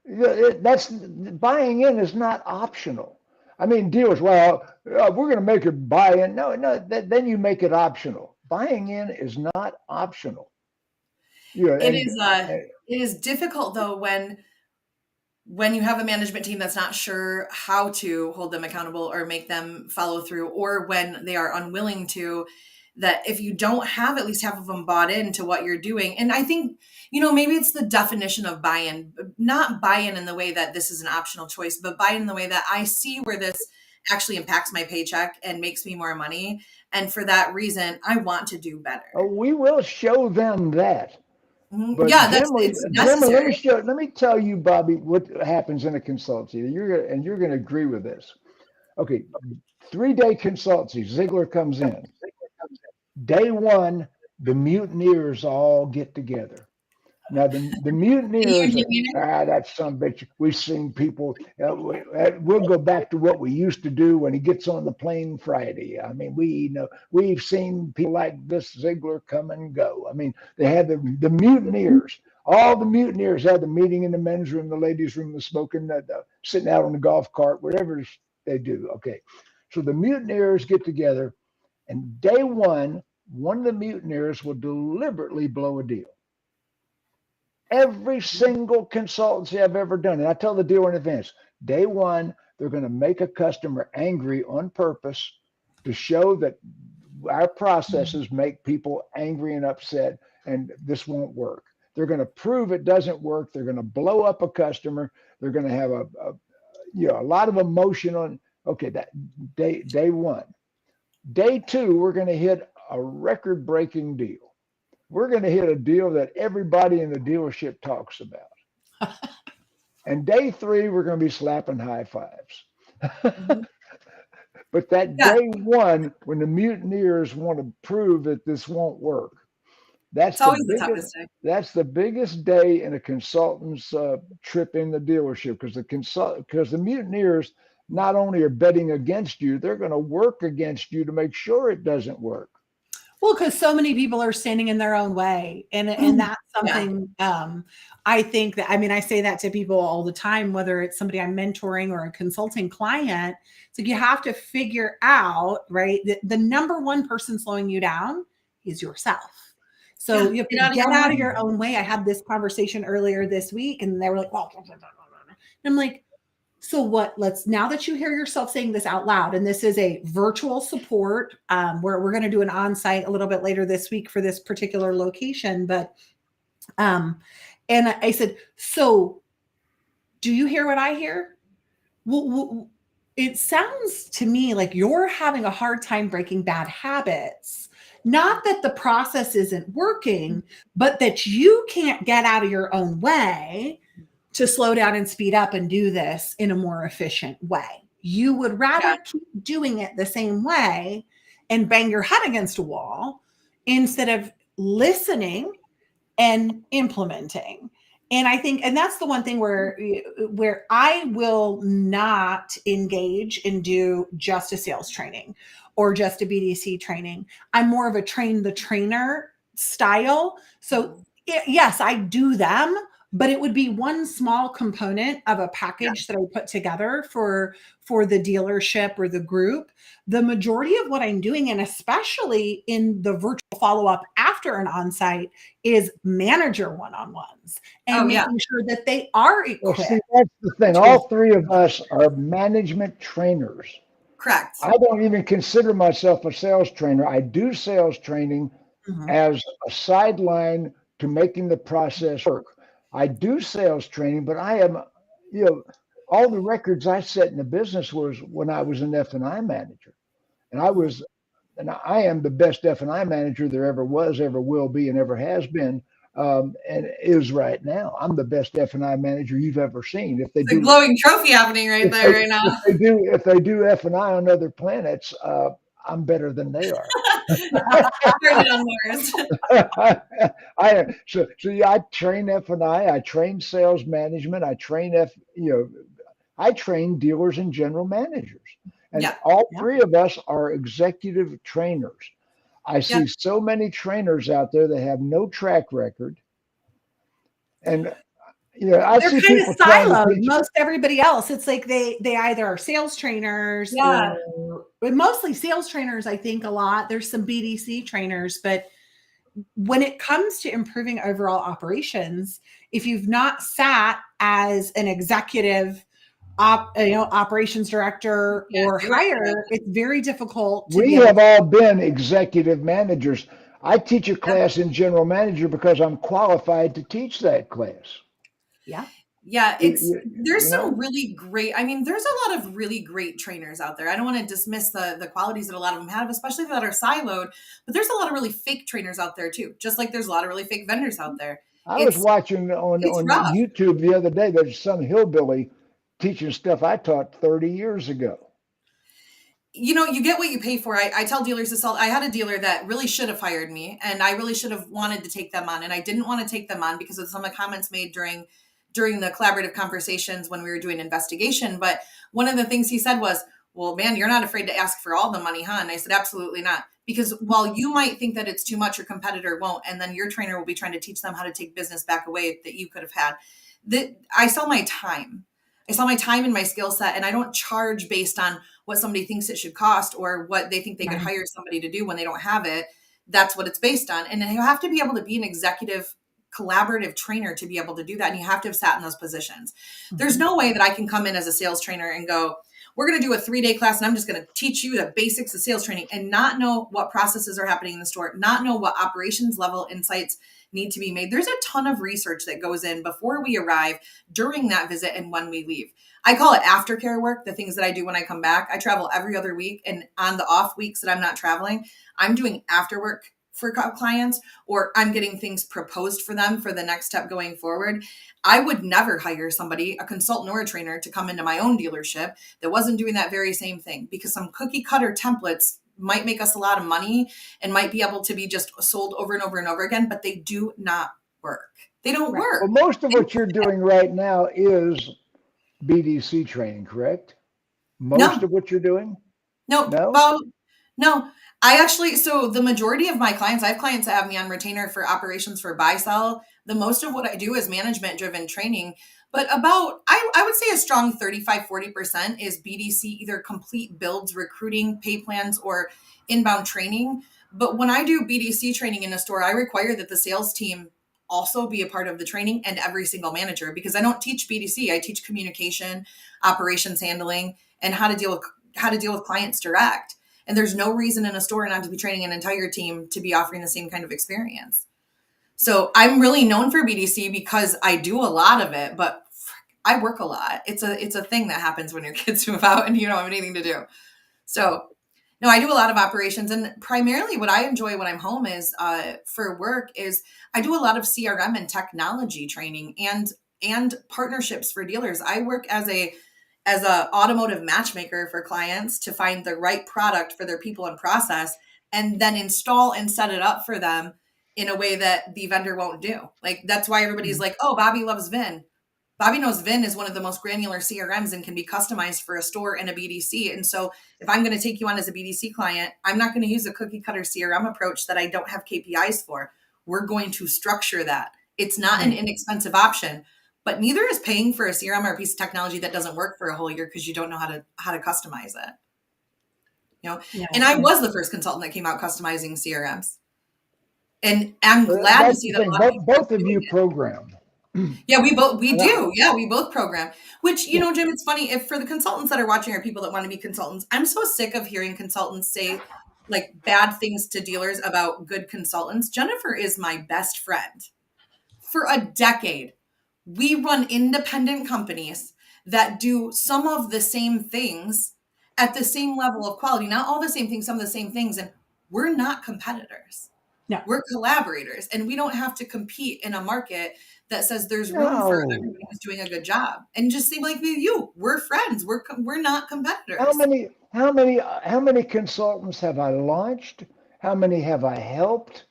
A: in. That's buying in is not optional. I mean, dealers, well, we're going to make it buy in. No, then you make it optional. Buying in is not optional.
B: It is difficult though when you have a management team that's not sure how to hold them accountable or make them follow through, or when they are unwilling to, that if you don't have at least half of them bought into what you're doing. And I think, maybe it's the definition of buy-in, not buy-in in the way that this is an optional choice, but buy-in in the way that I see where this actually impacts my paycheck and makes me more money. And for that reason, I want to do better.
A: Oh, we will show them that. But
B: it's necessary.
A: Let me tell you, Bobbie, what happens in a consultancy. You're going to agree with this. Okay, 3-day consultancy. Ziegler comes in. Day one, the mutineers all get together. Now the mutineers, that son of a bitch. We've seen people. We'll go back to what we used to do when he gets on the plane Friday. I mean, we've seen people like this Ziegler come and go. I mean, they had the mutineers. All the mutineers had the meeting in the men's room, the ladies' room, the smoking, sitting out on the golf cart, whatever they do. Okay, so the mutineers get together, and day one of the mutineers will deliberately blow a deal. Every single consultancy I've ever done, and I tell the dealer in advance, day one, they're going to make a customer angry on purpose to show that our processes make people angry and upset, and this won't work. They're going to prove it doesn't work. They're going to blow up a customer. They're going to have a lot of emotion on. Okay, that day one. Day two, we're going to hit a record-breaking deal. We're going to hit a deal that everybody in the dealership talks about. And day three, we're going to be slapping high fives. But that day one, when the mutineers want to prove that this won't work, that's the biggest day in a consultant's trip in the dealership, because the mutineers not only are betting against you, they're going to work against you to make sure it doesn't work.
C: Well, because so many people are standing in their own way. And that's something I think that, I say that to people all the time, whether it's somebody I'm mentoring or a consulting client. It's like you have to figure out, right, the number one person slowing you down is yourself. So you have to get out of your own way. I had this conversation earlier this week and they were like, well, and I'm like, so what, now that you hear yourself saying this out loud, and this is a virtual support, where we're going to do an on-site a little bit later this week for this particular location. But, and I said, so do you hear what I hear? Well, it sounds to me like you're having a hard time breaking bad habits. Not that the process isn't working, but that you can't get out of your own way to slow down and speed up and do this in a more efficient way. You would rather keep doing it the same way and bang your head against a wall instead of listening and implementing. And I think, and that's the one thing where I will not engage and do just a sales training or just a BDC training. I'm more of a train the trainer style. So yes, I do them, but it would be one small component of a package that I put together for the dealership or the group. The majority of what I'm doing, and especially in the virtual follow-up after an on-site, is manager one-on-ones and making sure that they are equipped.
A: Well, see, that's the thing. All three of us are management trainers.
B: Correct.
A: I don't even consider myself a sales trainer. I do sales training as a sideline to making the process work. I do sales training, but I am, all the records I set in the business was when I was an F&I manager. And I am the best F&I manager there ever was, ever will be, and ever has been, and is right now. I'm the best F&I manager you've ever seen. If they do,
B: glowing trophy happening right now.
A: If they do F&I on other planets, I'm better than they are. I train F&I. I train sales management. I train I train dealers and general managers. And all three of us are executive trainers. I see so many trainers out there that have no track record. And I
C: they're
A: see
C: kind
A: people
C: of siloed. Most everybody else, it's like they either are sales trainers or mostly sales trainers. I think a lot. There's some BDC trainers, but when it comes to improving overall operations, if you've not sat as an executive operations director or higher, it's very difficult to
A: We have all been executive managers. I teach a class in general manager because I'm qualified to teach that class.
B: Yeah, there's some really great, there's a lot of really great trainers out there. I don't want to dismiss the qualities that a lot of them have, especially that are siloed, but there's a lot of really fake trainers out there too. Just like there's a lot of really fake vendors out there.
A: I was watching on YouTube the other day, there's some hillbilly teaching stuff I taught 30 years ago.
B: You get what you pay for. I tell dealers this all. I had a dealer that really should have hired me, and I really should have wanted to take them on, and I didn't want to take them on because of some of the comments made during the collaborative conversations when we were doing investigation. But one of the things he said was, well, man, you're not afraid to ask for all the money, huh? And I said, absolutely not. Because while you might think that it's too much, your competitor won't. And then your trainer will be trying to teach them how to take business back away that you could have had. I sell my time. I sell my time and my skill set, and I don't charge based on what somebody thinks it should cost or what they think they could hire somebody to do when they don't have it. That's what it's based on. And you have to be able to be an executive collaborative trainer to be able to do that. And you have to have sat in those positions. There's no way that I can come in as a sales trainer and go, we're going to do a 3-day class and I'm just going to teach you the basics of sales training and not know what processes are happening in the store, not know what operations level insights need to be made. There's a ton of research that goes in before we arrive, during that visit, and when we leave. I call it aftercare work, the things that I do when I come back. I travel every other week, and on the off weeks that I'm not traveling, I'm doing after work for clients, or I'm getting things proposed for them for the next step going forward. I would never hire somebody, a consultant or a trainer, to come into my own dealership that wasn't doing that very same thing, because some cookie cutter templates might make us a lot of money and might be able to be just sold over and over and over again, but they do not work. They don't work.
A: Well, most of what you're doing right now is BDC training, correct? Most of what you're doing?
B: No. I actually, so the majority of my clients, I have clients that have me on retainer for operations for buy sell. The most of what I do is management driven training, but about, I would say a strong 35-40% is BDC, either complete builds, recruiting, pay plans, or inbound training. But when I do BDC training in a store, I require that the sales team also be a part of the training, and every single manager, because I don't teach BDC. I teach communication, operations handling, and how to deal with clients direct. And there's no reason in a store not to be training an entire team to be offering the same kind of experience. So I'm really known for BDC because I do a lot of it, but I work a lot. It's a thing that happens when your kids move out and you don't have anything to do. So no, I do a lot of operations, and primarily what I enjoy when I'm home is for work is I do a lot of CRM and technology training and partnerships for dealers. I work as a automotive matchmaker for clients to find the right product for their people and process, and then install and set it up for them in a way that the vendor won't do. Like, that's why everybody's like, oh, Bobbie loves VIN. Bobbie knows VIN is one of the most granular CRMs and can be customized for a store and a BDC. And so if I'm going to take you on as a BDC client, I'm not going to use a cookie cutter CRM approach that I don't have KPIs for. We're going to structure that. It's not an inexpensive option, but neither is paying for a CRM or a piece of technology that doesn't work for a whole year because you don't know how to customize it. You know, and I was the first consultant that came out customizing CRMs. And I'm glad to see that
A: both of you program.
B: Yeah, we do. Yeah, we both program. Which, you know, Jim, it's funny, if for the consultants that are watching or people that want to be consultants, I'm so sick of hearing consultants say like bad things to dealers about good consultants. Jennifer is my best friend. For a decade, we run independent companies that do some of the same things at the same level of quality. Not all the same things, some of the same things. And we're not competitors.
C: No.
B: We're collaborators, and we don't have to compete in a market that says there's room for everybody who's doing a good job. And just seem like we're friends. We're not competitors.
A: How many consultants have I launched? How many have I helped?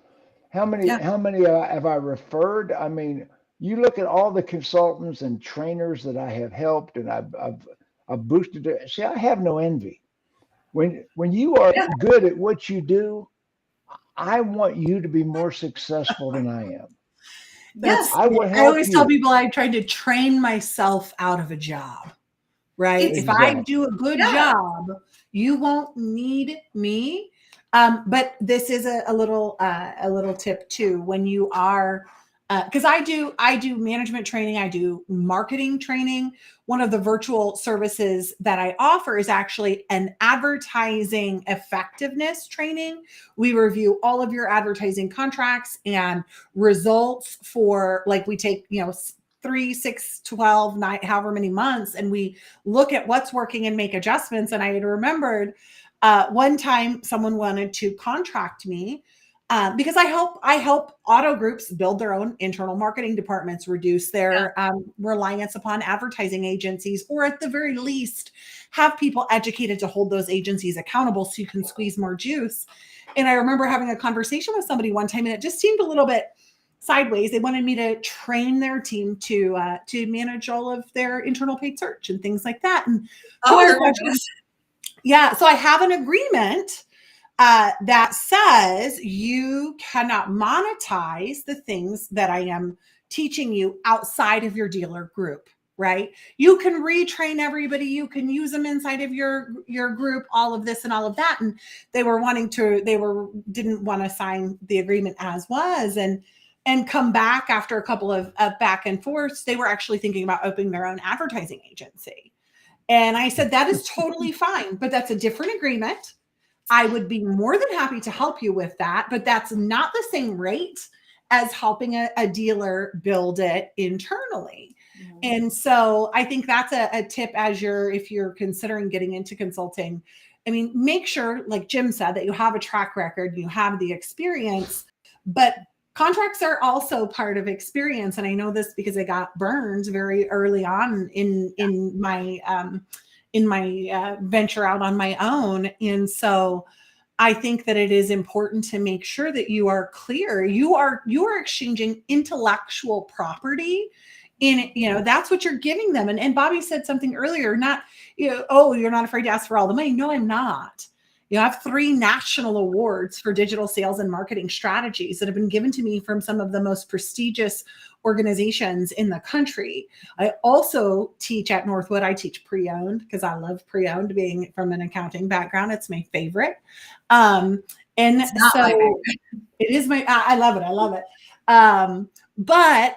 A: How many have I referred? I mean, you look at all the consultants and trainers that I have helped, and I've boosted it. See, I have no envy. When you are good at what you do, I want you to be more successful than I am.
C: Yes. I always tell people I tried to train myself out of a job, right? Exactly. If I do a good job, you won't need me. But this is a little tip too, when you are, because I do management training, I do marketing training. One of the virtual services that I offer is actually an advertising effectiveness training. We review all of your advertising contracts and results for, like, we take, 3, 6, 12, 9, however many months, and we look at what's working and make adjustments. And I had remembered one time someone wanted to contract me because I help auto groups build their own internal marketing departments, reduce their reliance upon advertising agencies, or at the very least have people educated to hold those agencies accountable so you can squeeze more juice. And I remember having a conversation with somebody one time, and it just seemed a little bit sideways. They wanted me to train their team to manage all of their internal paid search and things like that. And so I have an agreement that says you cannot monetize the things that I am teaching you outside of your dealer group, right? You can retrain everybody. You can use them inside of your group, all of this and all of that. And they didn't want to sign the agreement as was and come back after a couple of back and forths. They were actually thinking about opening their own advertising agency. And I said, that is totally fine, but that's a different agreement. I would be more than happy to help you with that, but that's not the same rate as helping a dealer build it internally. Mm-hmm. And so I think that's a tip if you're considering getting into consulting. I mean, make sure, like Jim said, that you have a track record, you have the experience, but contracts are also part of experience. And I know this because I got burned very early on in my venture out on my own. And so I think that it is important to make sure that you are clear. You are exchanging intellectual property that's what you're giving them. And Bobbie said something earlier, not, you're not afraid to ask for all the money. No, I'm not. I have 3 national awards for digital sales and marketing strategies that have been given to me from some of the most prestigious organizations in the country. I also teach at Northwood. I teach pre-owned because I love pre-owned, being from an accounting background. It's my favorite. And
B: It's not my
C: so
B: favorite.
C: it is I love it. I love it. But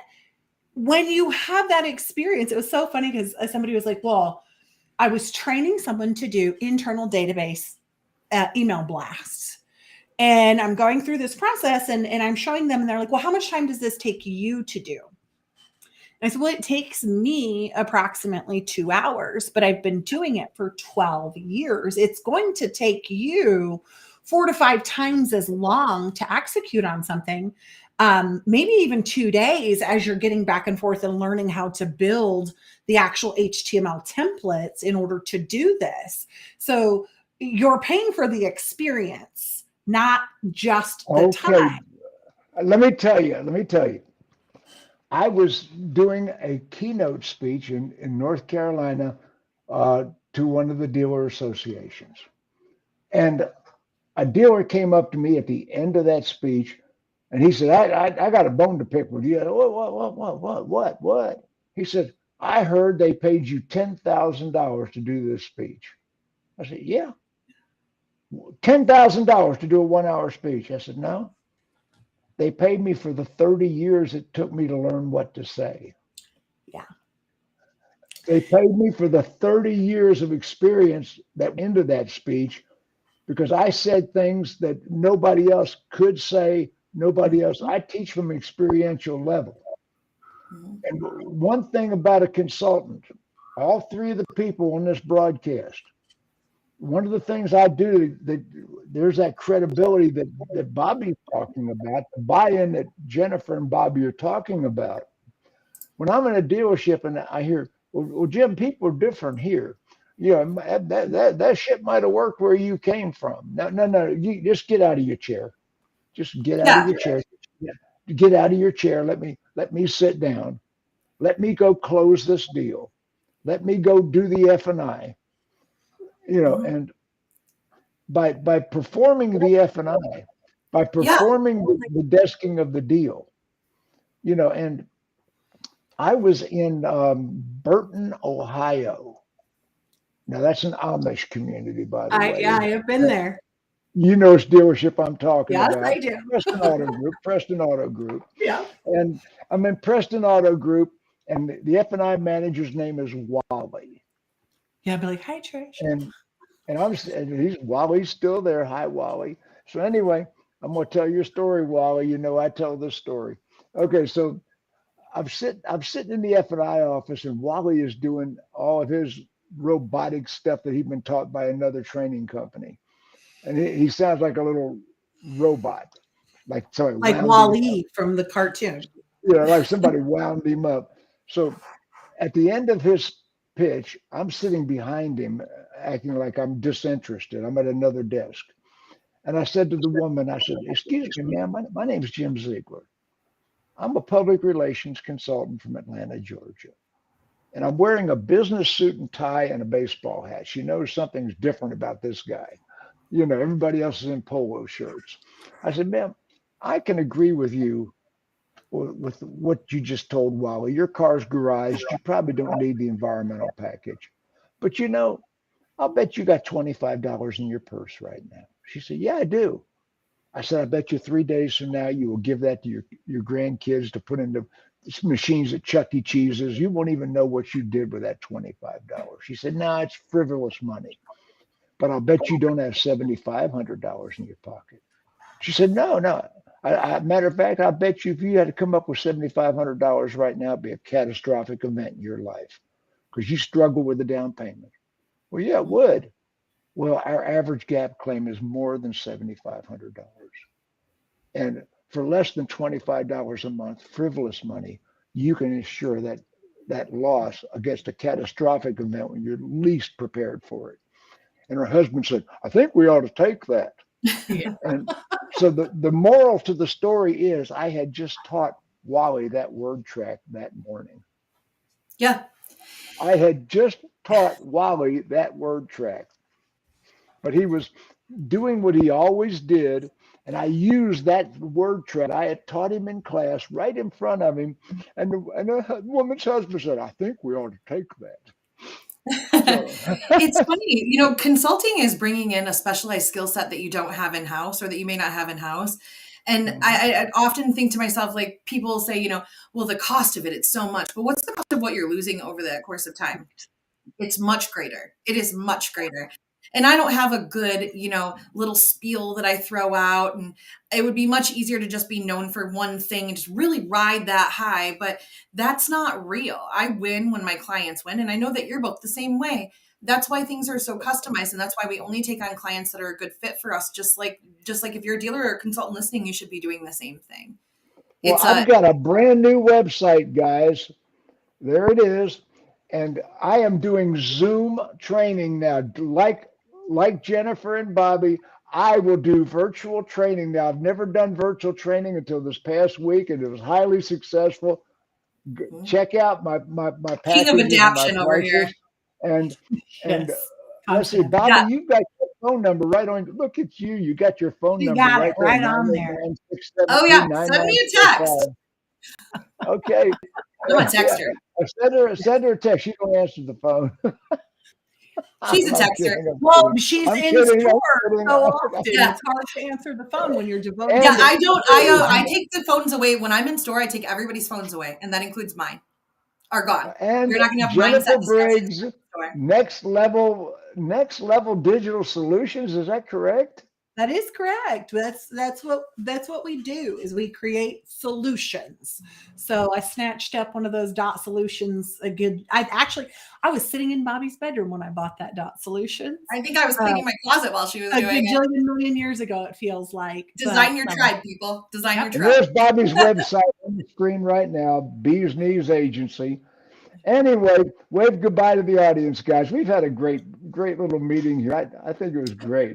C: when you have that experience, it was so funny because somebody was like, well, I was training someone to do internal database email blasts. And I'm going through this process and I'm showing them and they're like, well, how much time does this take you to do? And I said, well, it takes me approximately 2 hours, but I've been doing it for 12 years. It's going to take you 4 to 5 times as long to execute on something, maybe even 2 days as you're getting back and forth and learning how to build the actual HTML templates in order to do this. So you're paying for the experience, not just the time.
A: Let me tell you. I was doing a keynote speech in North Carolina to one of the dealer associations. And a dealer came up to me at the end of that speech and he said, I got a bone to pick with you. What? He said, I heard they paid you $10,000 to do this speech. I said, yeah. $10,000 to do a 1-hour speech. I said, no. They paid me for the 30 years it took me to learn what to say.
C: Yeah.
A: They paid me for the 30 years of experience that went into that speech because I said things that nobody else could say, nobody else. I teach from an experiential level. And one thing about a consultant, all 3 of the people on this broadcast, one of the things I do that there's that credibility that Bobbie's talking about, the buy-in that Jennifer and Bobbie are talking about. When I'm in a dealership and I hear, well, Jim, people are different here. You know, that shit might have worked where you came from. No. You just get out of your chair. Just get out of your chair. Get out of your chair. Let me sit down. Let me go close this deal. Let me go do the F&I. You know, and by performing the F&I, by performing the desking of the deal, you know, and I was in Burton, Ohio. Now that's an Amish community, by the way.
C: I have been there.
A: You know, it's dealership I'm talking
C: Yes,
A: about.
C: I do.
A: Preston Auto Group.
C: Yeah.
A: And I'm in Preston Auto Group, and the F&I manager's name is Wally.
C: Yeah, I'd be like, hi, Trish.
A: And Wally's still there. Hi, Wally. So anyway, I'm going to tell you a story, Wally. You know, I tell this story. Okay, so I'm sitting in the F&I office, and Wally is doing all of his robotic stuff that he'd been taught by another training company, and he sounds like a little robot, like somebody
C: like Wally from the cartoon.
A: Yeah, like somebody wound him up. So at the end of his pitch, I'm sitting behind him, acting like I'm disinterested. I'm at another desk. And I said to the woman, I said, excuse me, ma'am, my name is Jim Ziegler. I'm a public relations consultant from Atlanta, Georgia. And I'm wearing a business suit and tie and a baseball hat. She knows something's different about this guy. You know, everybody else is in polo shirts. I said, ma'am, I can agree with you with what you just told Wally. Your car's garaged. You probably don't need the environmental package. But you know, I'll bet you got $25 in your purse right now. She said, yeah, I do. I said, I bet you 3 days from now you will give that to your grandkids to put into machines at Chuck E. Cheese's. You won't even know what you did with that $25. She said, no, it's frivolous money. But I'll bet you don't have $7,500 in your pocket. She said, no. Matter of fact, I bet you if you had to come up with $7,500 right now, it'd be a catastrophic event in your life because you struggle with the down payment. Well, yeah, it would. Well, our average gap claim is more than $7,500. And for less than $25 a month, frivolous money, you can insure that loss against a catastrophic event when you're least prepared for it. And her husband said, I think we ought to take that.
B: Yeah.
A: And so the moral to the story is I had just taught Wally that word track that morning.
B: Yeah.
A: I had just taught Wally that word track. But he was doing what he always did. And I used that word track I had taught him in class right in front of him. And the woman's husband said, I think we ought to take that.
B: It's funny, consulting is bringing in a specialized skill set that you don't have in house or that you may not have in house. And I often think to myself, like people say, well, the cost of it's so much, but what's the cost of what you're losing over the course of time? It's much greater. It is much greater. And I don't have a good, little spiel that I throw out. And it would be much easier to just be known for one thing and just really ride that high. But that's not real. I win when my clients win. And I know that you're both the same way. That's why things are so customized. And that's why we only take on clients that are a good fit for us. Just like if you're a dealer or a consultant listening, you should be doing the same thing.
A: Well, I've got a brand new website, guys. There it is. And I am doing Zoom training now. Like Jennifer and Bobbie, I will do virtual training now. I've never done virtual training until this past week, and it was highly successful. Check out my
B: King of adaption over here.
A: And let's see, Bobbie, you've got your phone number right on. Look at you. You got your phone number
C: right on there.
B: Oh, yeah. Send me a text.
A: Okay.
B: I'm a texter.
A: Send her a text. She don't answer the phone.
B: She's a texter.
C: Well, she's in store so often. Yeah. It's hard to answer the phone when you're devoted.
B: Yeah, I don't. I take the phones away when I'm in store. I take everybody's phones away, and that includes mine. Are gone.
A: And
B: you're not going to have
A: Jennifer Briggs, next level digital solutions. Is that correct?
C: That is correct. That's what we do is we create solutions. So I snatched up one of those dot solutions. I was sitting in Bobbie's bedroom when I bought that dot solution.
B: I think I was cleaning my closet while she was doing it.
C: A million years ago, it feels like.
B: Design your tribe, people. Design your tribe.
A: There's Bobbie's website on the screen right now, Bees Knees Agency. Anyway, wave goodbye to the audience, guys. We've had a great little meeting here. I think it was great.